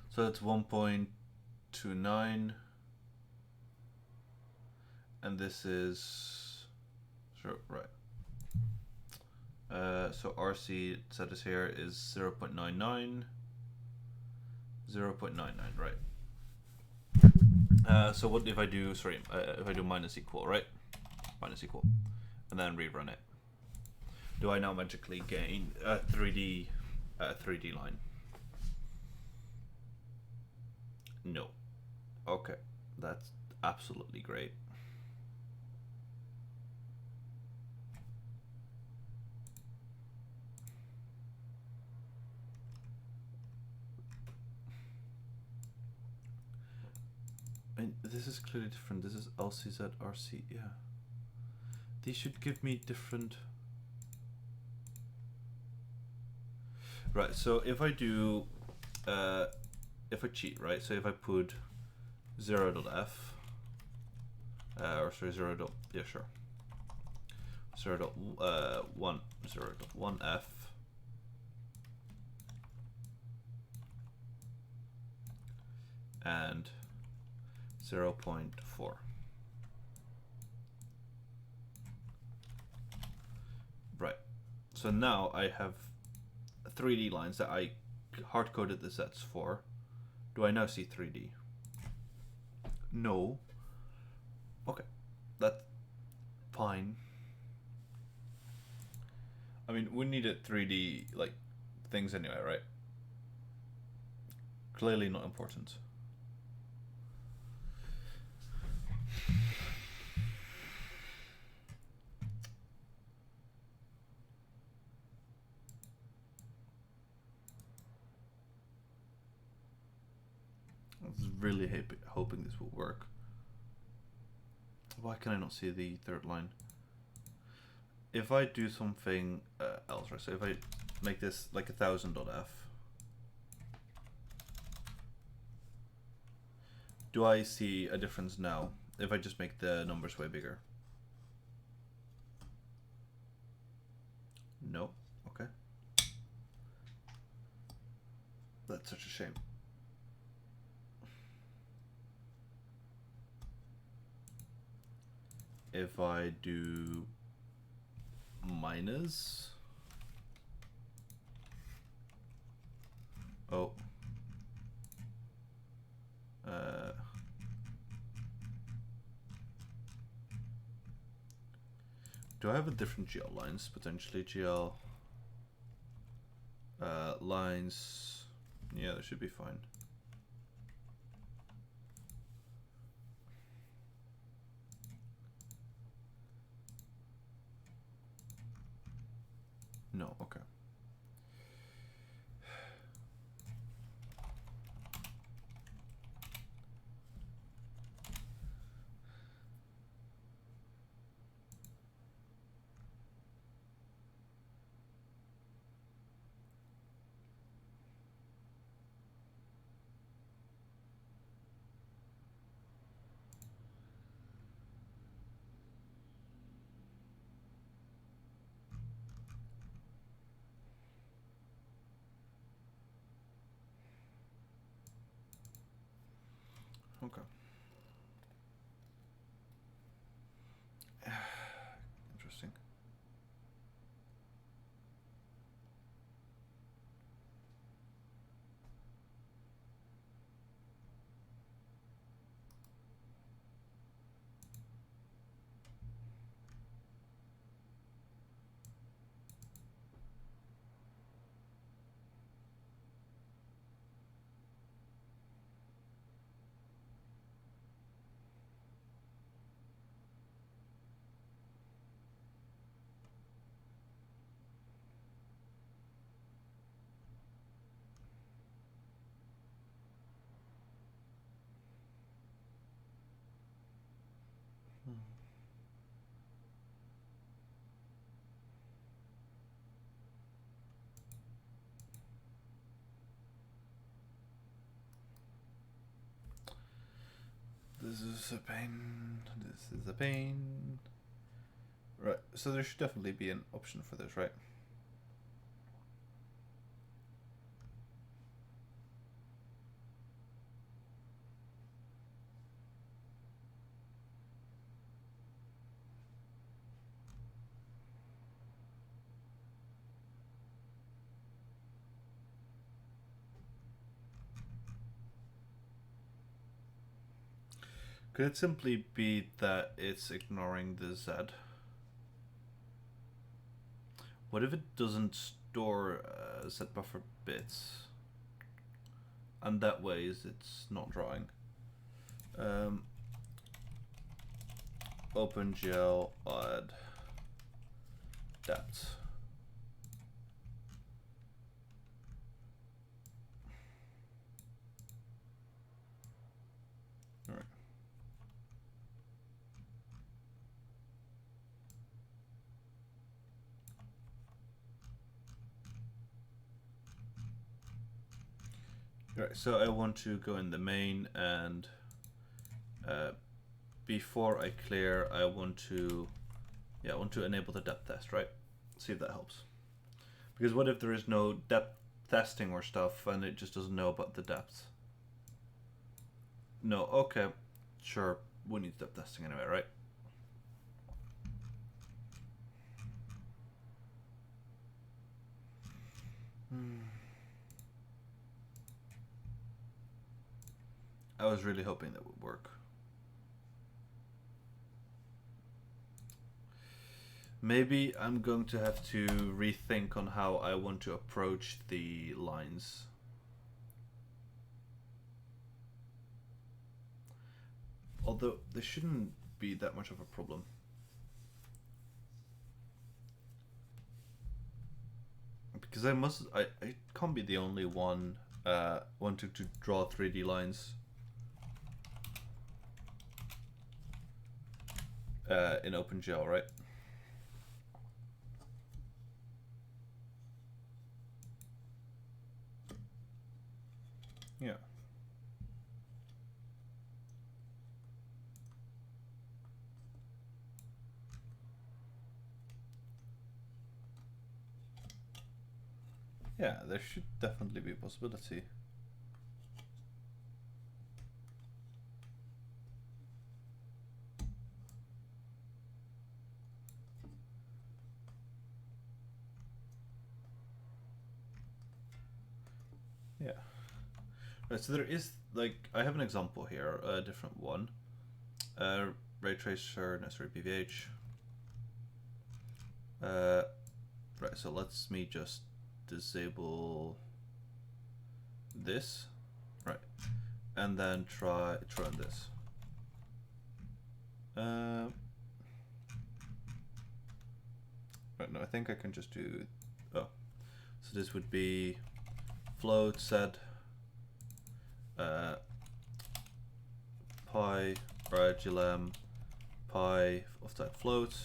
So that's 1.29. And this is... Sure, right. So RC set is here is 0.99. 0.99, right. So what if I do, sorry, if I do minus equal, right? Minus equal. And then rerun it. Do I now magically gain a 3D line? No. Okay, that's absolutely great. And this is clearly different. This is LCZ, RC, yeah. These should give me different... Right, so if I do, if I cheat, right? So if I put 0.f, or sorry, 0. Yeah, sure. 0.1f, and 0.4. Right. So now I have 3D lines that I hard-coded the sets for. Do I now see 3D? No. Okay. That's fine. I mean, we needed 3D like things anyway, right? Clearly not important. I was really hoping this will work. Why can I not see the third line? If I do something else, right? So if I make this like 1000.f, do I see a difference now if I just make the numbers way bigger? No. Okay. That's such a shame. If I do minus, oh, Do I have a different GL lines? Potentially GL lines. Yeah, that should be fine. No, okay. Okay. Interesting. This is a pain. This is a pain. Right, so there should definitely be an option for this, right? Could it simply be that it's ignoring the Z? What if it doesn't store Z buffer bits? And that way it's not drawing. OpenGL add depth. All right. Right, so I want to go in the main, and before I clear, I want to enable the depth test, right? See if that helps. Because what if there is no depth testing or stuff, and it just doesn't know about the depth? No, okay, sure, we need depth testing anyway, right? I was really hoping that would work. Maybe I'm going to have to rethink on how I want to approach the lines. Although this shouldn't be that much of a problem. Because I can't be the only one wanting to draw 3D lines in OpenGL, right? Yeah. Yeah, there should definitely be a possibility. Yeah. Right, so there is, like, I have an example here, a different one. Raytracer, necessary PVH. Right, so let's me just disable this, right, and then try this. Right, no, I think I can just do, oh, so this would be float set pi glm pi of type float,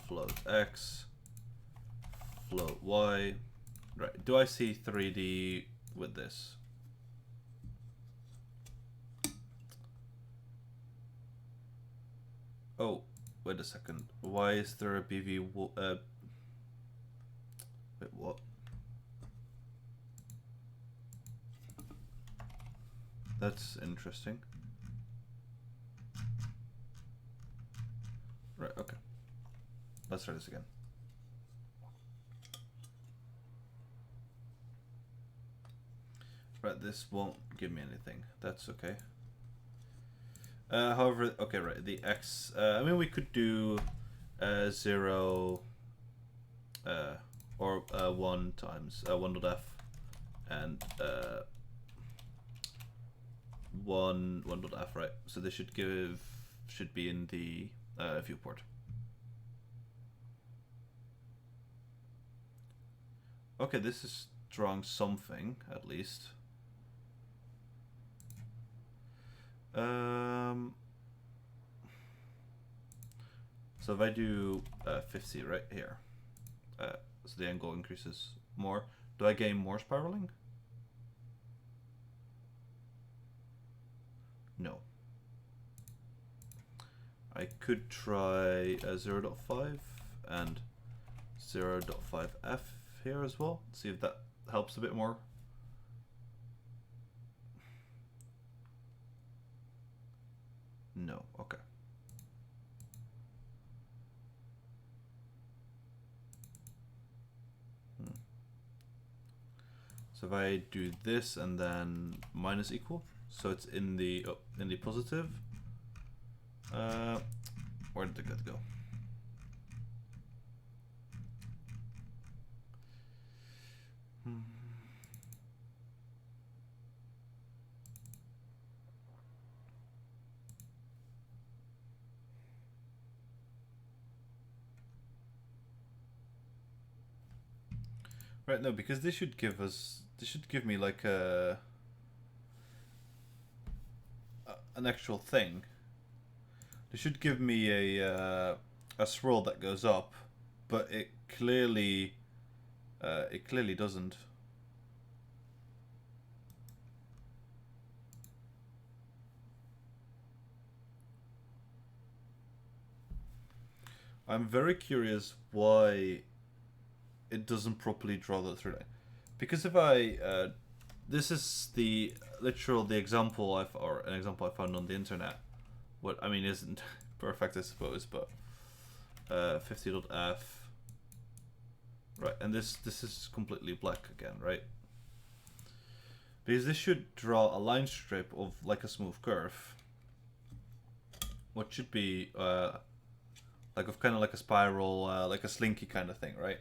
float x, float y. Right, do I see 3D with this? Oh, wait a second. Why is there a BV? Wait, what? That's interesting. Right, okay. Let's try this again. Right, this won't give me anything. That's okay. However, okay, right, the x, I mean, we could do 0 or 1 times 1.f and 1.f, right? So this should be in the viewport. Okay, this is drawing something at least. So if I do 50 right here, so the angle increases more, do I gain more spiraling? No. I could try 0.5 and 0.5f here as well, see if that helps a bit more. No, okay. So if I do this and then minus equal, so it's in the positive. Where did the gut go? Right, no, because this should give me like an actual thing. This should give me a swirl that goes up, but it clearly doesn't. I'm very curious why it doesn't properly draw the through line. Because if I this is the example an example I found on the internet. What I mean isn't perfect, I suppose, but 50.f, right, and this is completely black again, right? Because this should draw a line strip of like a smooth curve. What should be like of kind of like a spiral, like a slinky kind of thing, right?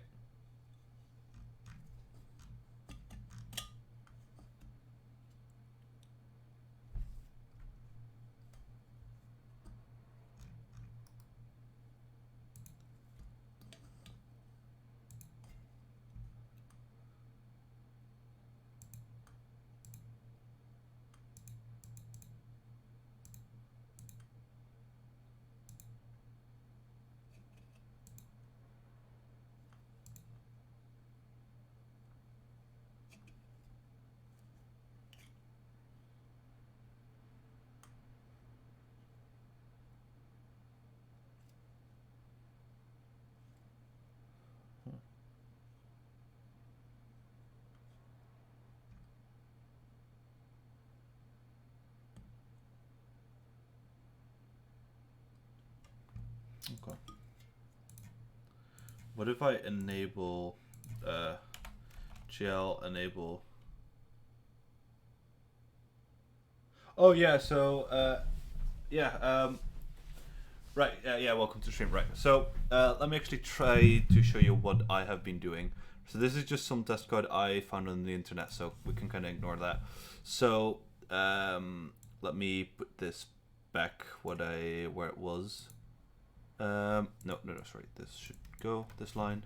Okay. What if I enable GL enable? Oh yeah, so yeah, Right, yeah, welcome to the stream. Right, so let me actually try to show you what I have been doing. So this is just some test code I found on the internet, so we can kind of ignore that. So let me put this back where it was. No, sorry. This should go this line.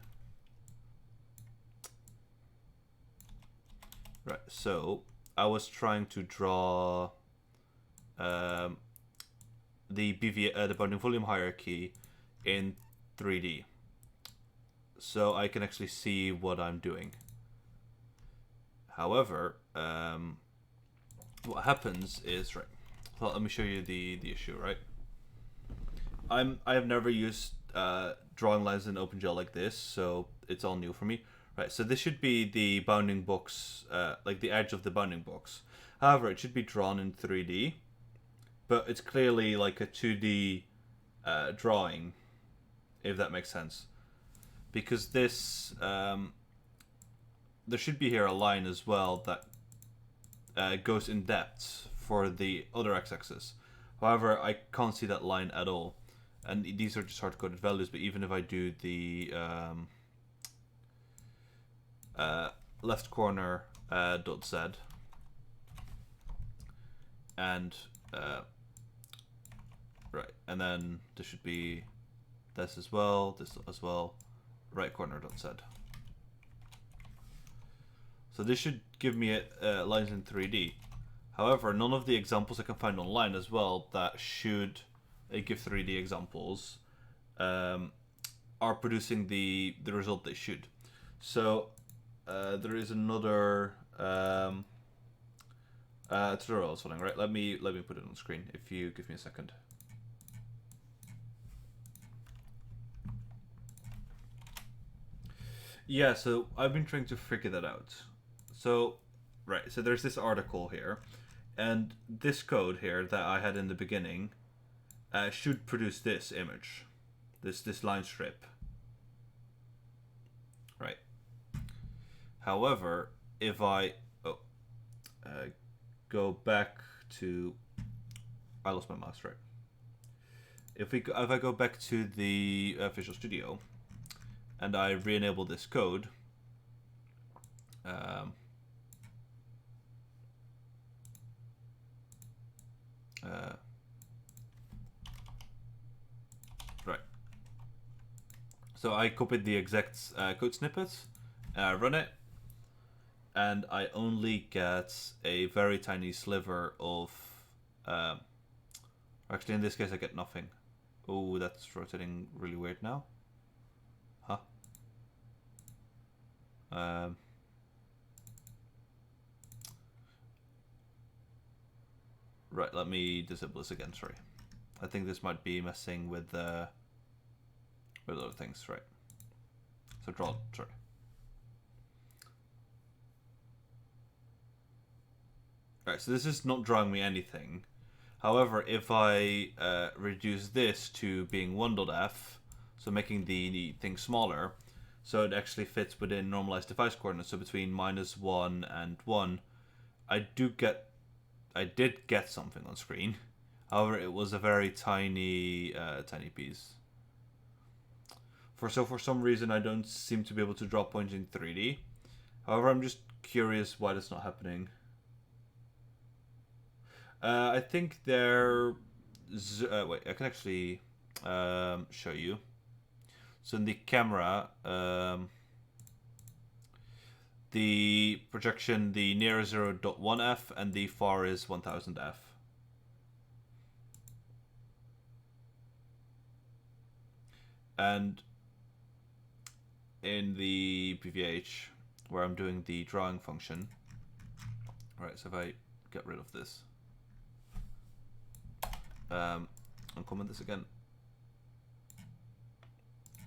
Right, so I was trying to draw the bounding volume hierarchy in 3D, so I can actually see what I'm doing. However, what happens is, right, well, let me show you the issue. Right, I have never used drawing lines in OpenGL like this, so it's all new for me. Right, so this should be the bounding box, like the edge of the bounding box. However, it should be drawn in 3D, but it's clearly like a 2D drawing, if that makes sense. Because this, there should be here a line as well that goes in depth for the other x-axis. However, I can't see that line at all. And these are just hard-coded values, but even if I do the left corner dot z and right, and then there should be this as well, right corner dot z. So this should give me lines in 3D. However, none of the examples I can find online as well that should give 3D examples are producing the result they should. So there is another tutorial I was following, right? Let me put it on screen if you give me a second. Yeah, so I've been trying to figure that out. So, right, so there's this article here, and this code here that I had in the beginning should produce this image, this line strip. Right. However, if I go back to, I lost my mouse, right? If I go back to the Visual Studio and I re-enable this code, right. So I copied the exact code snippet, run it, and I only get a very tiny sliver of. Actually, in this case, I get nothing. Oh, that's rotating really weird now. Huh? Right, let me disable this again. Sorry, I think this might be messing with other things. Right. So draw. Sorry. Right. So this is not drawing me anything. However, if I reduce this to being 1.f, so making the thing smaller, so it actually fits within normalized device coordinates, so between -1 and 1, I did get something on screen. However, it was a very tiny piece. For some reason, I don't seem to be able to draw points in 3D. However, I'm just curious why that's not happening. I think wait, I can actually show you. So in the camera, the projection, the near is 0.1f and the far is 1000f. And in the PVH, where I'm doing the drawing function, right, so if I get rid of this, uncomment this again.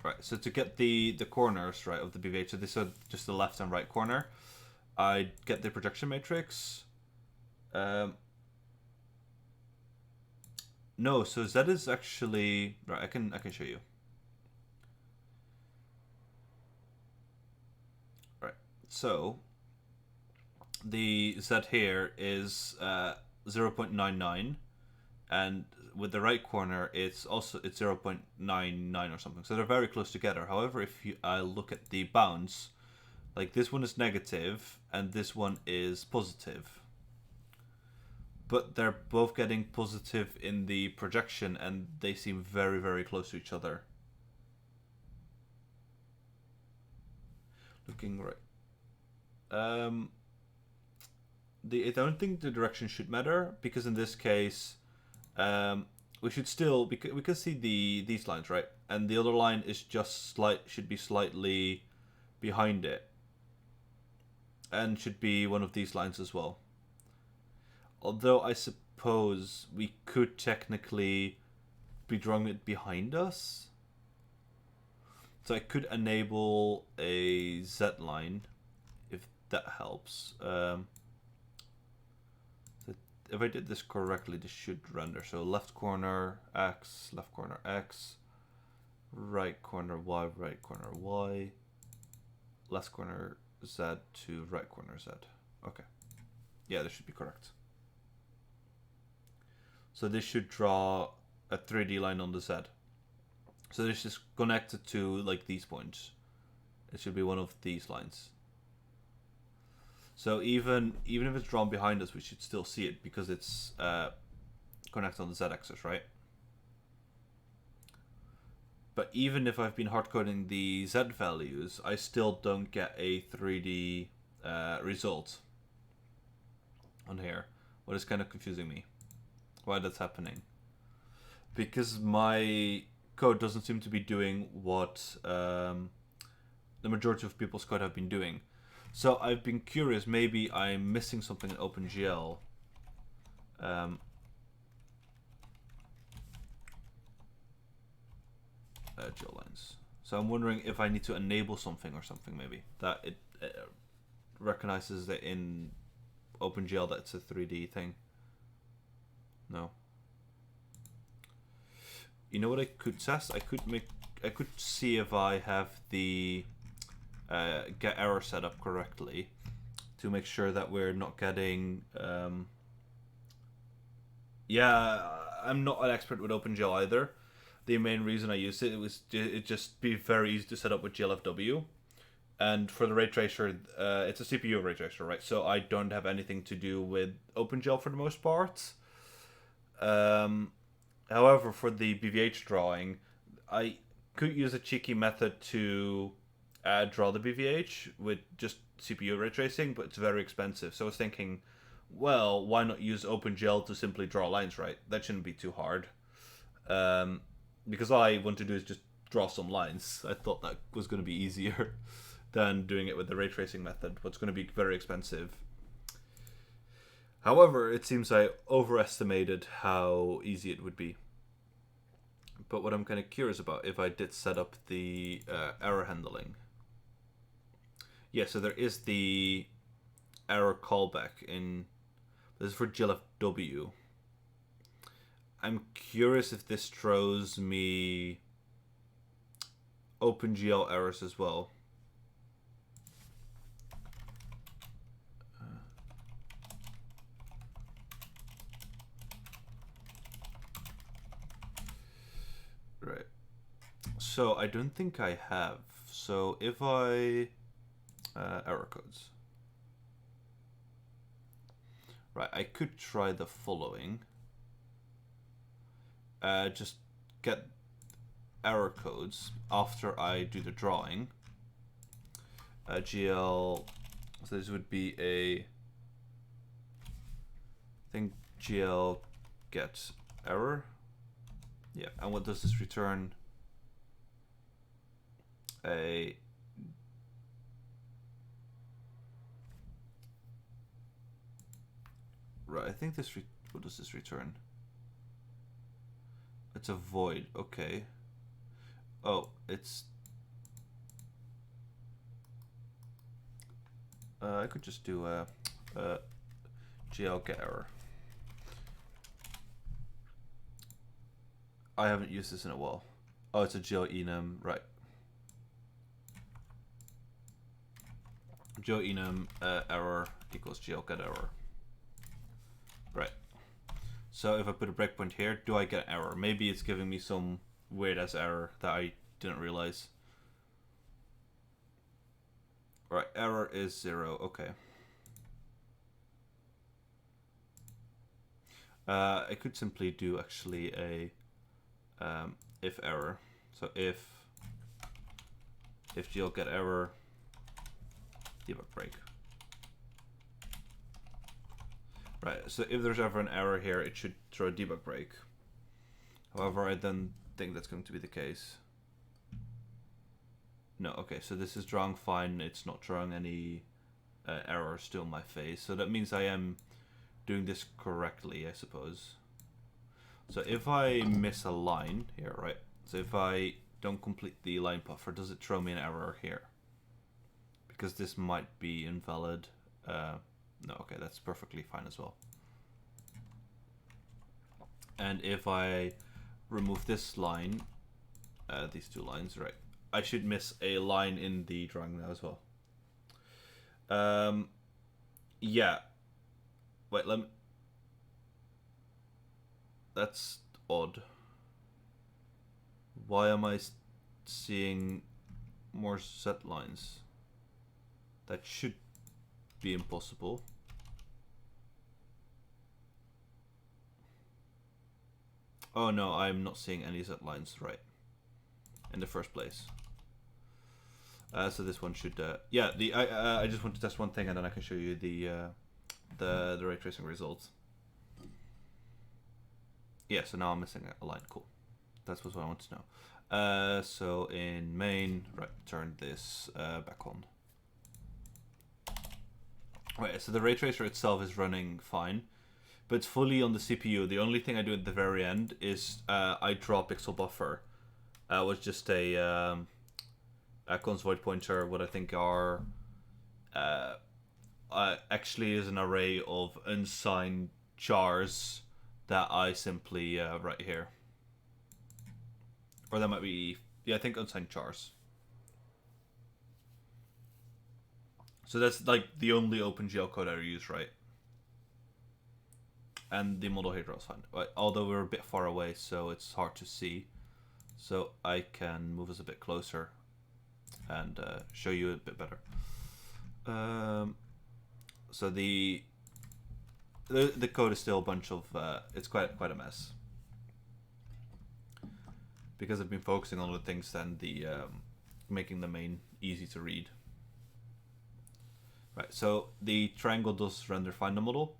Right, so to get the corners, right, of the BVH, so this is just the left and right corner, I get the projection matrix. No, so Z is actually, right, I can show you. Right, so the Z here is 0.99, and with the right corner it's 0.99 or something, so they're very close together. However, if I look at the bounds, like this one is negative and this one is positive, but they're both getting positive in the projection and they seem very, very close to each other. Looking right. I don't think the direction should matter, because in this case we should still, we can see these lines, right? And the other line is just should be slightly behind it, and should be one of these lines as well. Although I suppose we could technically be drawing it behind us. So I could enable a Z line, if that helps. If I did this correctly, this should render. So left corner X, right corner Y, left corner Z to right corner Z. Okay. Yeah, this should be correct. So this should draw a 3D line on the Z. So this is connected to like these points. It should be one of these lines. So even if it's drawn behind us, we should still see it because it's connected on the Z-axis, right? But even if I've been hard-coding the Z values, I still don't get a 3D result on here. What is kind of confusing me. Why that's happening. Because my code doesn't seem to be doing what the majority of people's code have been doing. So I've been curious, maybe I'm missing something in OpenGL. GL lines. So I'm wondering if I need to enable something or something, maybe. That it recognizes that in OpenGL that it's a 3D thing. No. You know what I could test? I could see if I have the get error set up correctly to make sure that we're not getting yeah, I'm not an expert with OpenGL either. The main reason I used it was it just be very easy to set up with GLFW, and for the Raytracer it's a CPU Raytracer, right? So I don't have anything to do with OpenGL for the most part. However, for the BVH drawing, I could use a cheeky method to draw the BVH with just CPU Raytracing, but it's very expensive. So I was thinking, well, why not use OpenGL to simply draw lines, right? That shouldn't be too hard. Because all I want to do is just draw some lines. I thought that was going to be easier than doing it with the Raytracing method, but it's going to be very expensive. However, it seems I overestimated how easy it would be. But what I'm kind of curious about, if I did set up the error handling. Yeah, so there is the error callback in, this is for GLFW. I'm curious if this throws me OpenGL errors as well. Right. So I don't think I have. So if I error codes. Right, I could try the following. Just get error codes after I do the drawing. GL, so this would be I think GL get error. Yeah, and what does this return? Right, I think this, what does this return? It's a void, okay. Oh, it's... I could just do a GL get error. I haven't used this in a while. Oh, it's a GL enum, right. GL enum error equals GL get error. Right. So if I put a breakpoint here, do I get an error? Maybe it's giving me some weird ass error that I didn't realize. Right, error is 0. Okay. I could simply do actually a if error. So if you'll get error, debug break. Right, so if there's ever an error here, it should throw a debug break. However, I don't think that's going to be the case. No, okay, so this is drawing fine. It's not drawing any errors to my face. So that means I am doing this correctly, I suppose. So if I miss a line here, right? So if I don't complete the line buffer, does it throw me an error here? Because this might be invalid. No, okay, that's perfectly fine as well. And if I remove this line, these two lines, right, I should miss a line in the drawing now as well. Yeah. Wait, let me... That's odd. Why am I seeing more set lines? That should be impossible. Oh no, I'm not seeing any set lines right in the first place. So this one should yeah, I just want to test one thing and then I can show you the ray tracing results. Yeah, so now I'm missing a line. Cool. That's what I want to know. So in main, right, turn this back on. Right, so the ray tracer itself is running fine, but it's fully on the CPU. The only thing I do at the very end is I draw pixel buffer, was just a const void pointer. What I think are actually is an array of unsigned chars that I simply write here, or that might be, yeah, I think unsigned chars. So that's like the only OpenGL code I use, right? And the model here draws fine, although we're a bit far away, so it's hard to see. So I can move us a bit closer and show you a bit better. So the code is still a bunch of it's quite a mess, because I've been focusing on other things than the making the main easy to read. Right, so the triangle does render fine the model.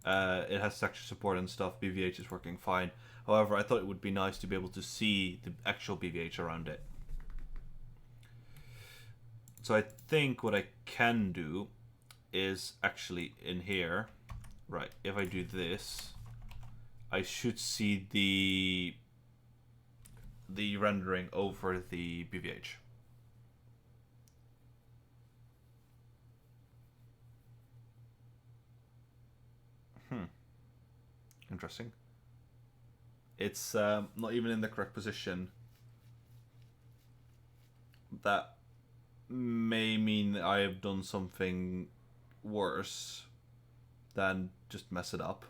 It has texture support and stuff. BVH is working fine. However, I thought it would be nice to be able to see the actual BVH around it. So I think what I can do is actually in here, right, if I do this, I should see the rendering over the BVH. Interesting. It's not even in the correct position. That may mean that I have done something worse than just mess it up.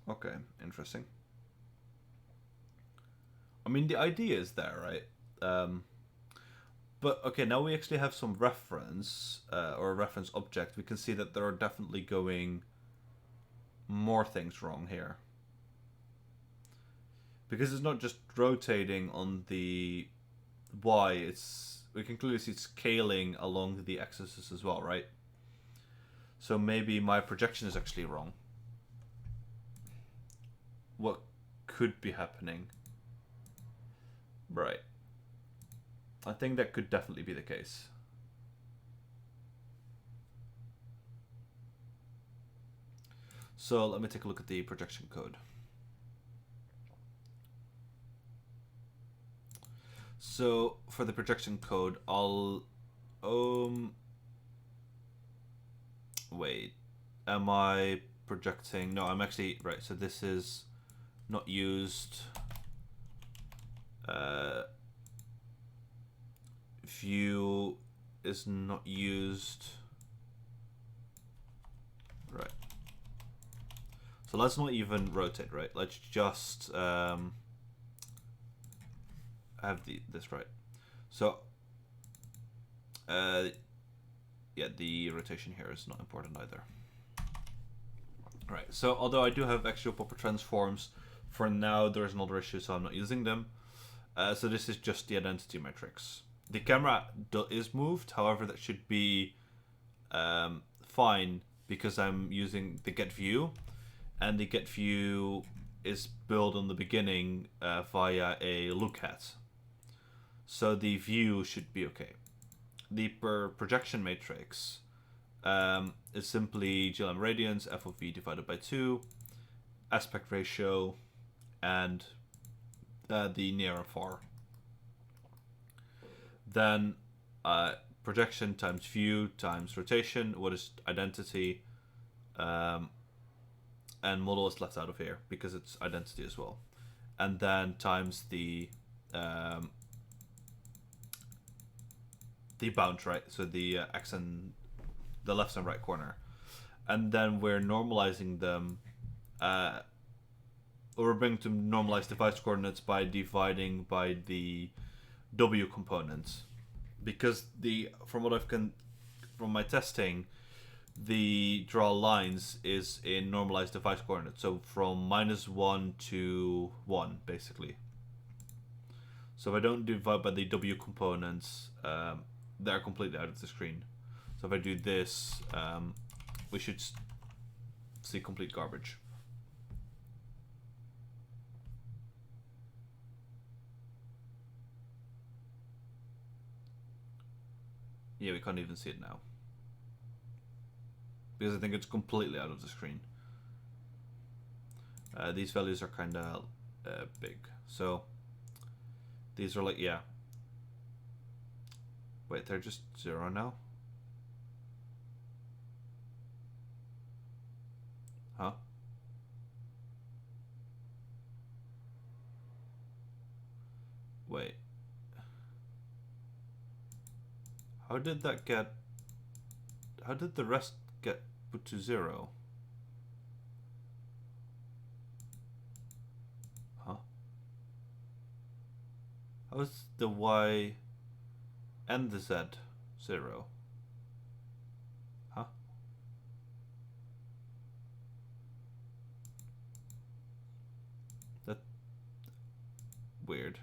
Okay, interesting. I mean, the idea is there, right? But okay, now we actually have some reference or a reference object. We can see that there are definitely going more things wrong here, because it's not just rotating on the Y, we can clearly see it's scaling along the axis as well, right? So maybe my projection is actually wrong. What could be happening? Right, I think that could definitely be the case. So let me take a look at the projection code. So for the projection code, I'll wait, am I projecting? No, I'm actually right. So this is not used. View is not used. Right. So let's not even rotate, right? Let's just have this right. So yeah, the rotation here is not important either. Right, so although I do have extra proper transforms, for now there's another issue, so I'm not using them. So this is just the identity matrix. The camera is moved, however that should be fine because I'm using the get view, and the get view is built on the beginning via a lookAt. So the view should be okay. The projection matrix is simply GLM radians, f of v divided by 2, aspect ratio, and the near and far. Then projection times view times rotation, what is identity, and model is left out of here because it's identity as well. And then times the bound, right? So the x and the left and right corner. And then we're normalizing them, or we're bringing to normalize device coordinates by dividing by the W components. Because from my testing, the draw lines is in normalized device coordinates. So from -1 to 1, basically. So if I don't divide by the W components, they're completely out of the screen. So if I do this, we should see complete garbage. Yeah, we can't even see it now. Because I think it's completely out of the screen. These values are kind of big. So these are like, yeah. Wait, they're just 0 now? Huh? Wait. How did the rest get put to 0? Huh? How is the Y and the Z 0? Huh? That weird.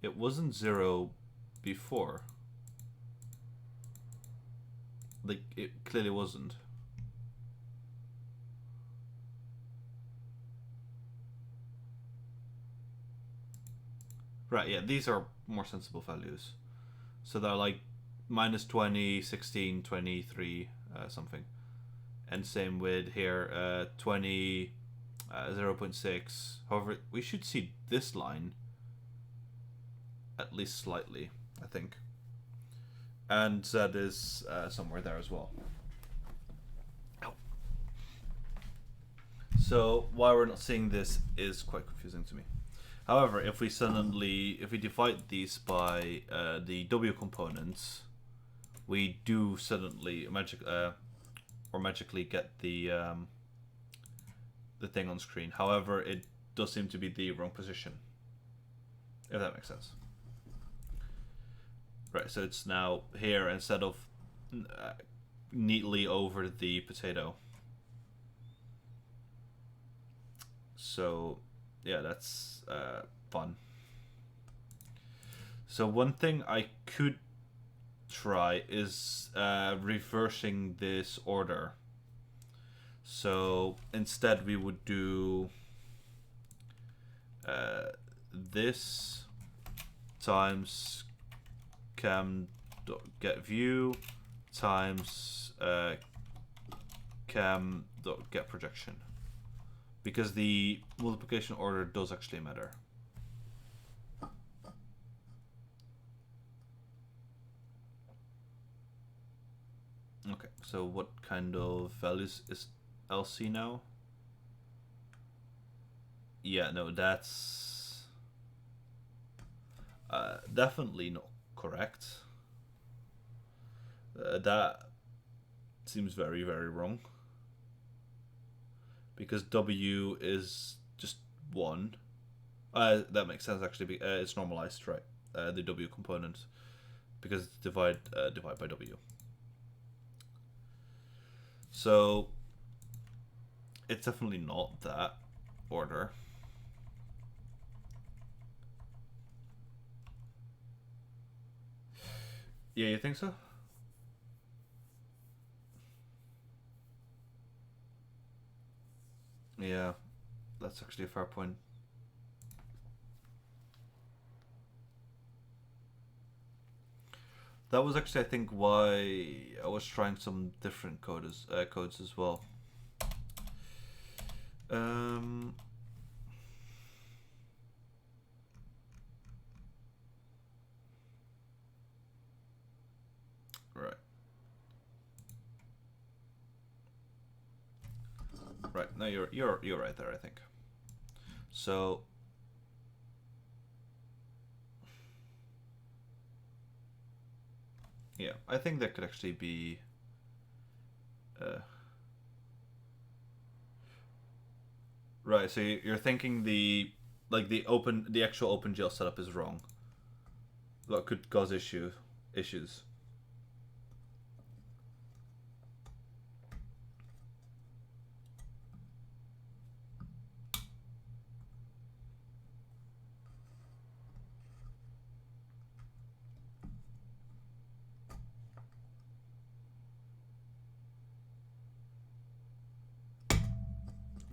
It wasn't 0 before. Like, it clearly wasn't. Right, yeah, these are more sensible values. So they're like -20, 16, 23, something. And same with here, 20, 0.6. However, we should see this line at least slightly, I think. And Z is somewhere there as well. So why we're not seeing this is quite confusing to me. However, if we divide these by the W components, we do suddenly magically get the thing on screen. However, it does seem to be the wrong position, if that makes sense. Right, so it's now here instead of neatly over the potato. So yeah, that's fun. So one thing I could try is reversing this order. So instead we would do this times cam.getView times cam.getProjection, because the multiplication order does actually matter. Okay, so what kind of values is LC now? Yeah, no, that's definitely not correct. That seems very, very wrong. Because W is just 1. That makes sense, actually. It's normalized, right? The W component. Because it's divide by W. So, it's definitely not that order. Yeah, you think so? Yeah, that's actually a fair point. That was actually, I think, why I was trying some different codes as well. Right. Right. No, you're right there, I think. So yeah, I think that could actually be right. So you're thinking the actual OpenGL setup is wrong. That could cause issues.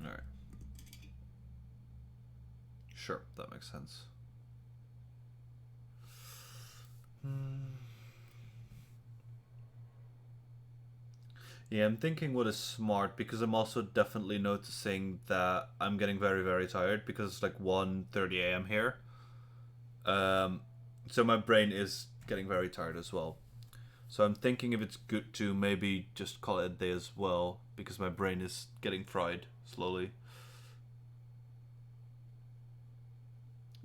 All right. Sure, that makes sense. Yeah, I'm thinking what is smart because I'm also definitely noticing that I'm getting very, very tired because it's like 1:30 a.m. here. So my brain is getting very tired as well. So I'm thinking if it's good to maybe just call it a day as well because my brain is getting fried slowly.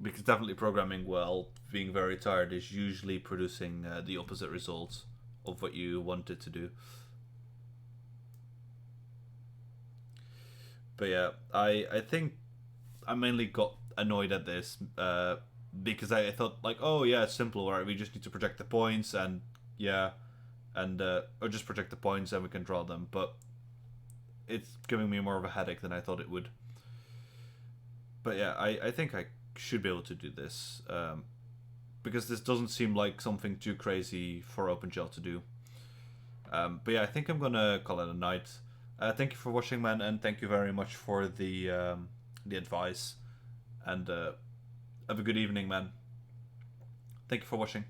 Because definitely programming well, being very tired is usually producing the opposite results of what you want it to do. But yeah, I think I mainly got annoyed at this because I thought like, oh yeah, it's simple, right? We just need to project the points and yeah, and or just project the points and we can draw them. But it's giving me more of a headache than I thought it would. But yeah, I think I should be able to do this because this doesn't seem like something too crazy for OpenGL to do. But yeah, I think I'm gonna call it a night. Thank you for watching, man, and thank you very much for the advice. And have a good evening, man. Thank you for watching.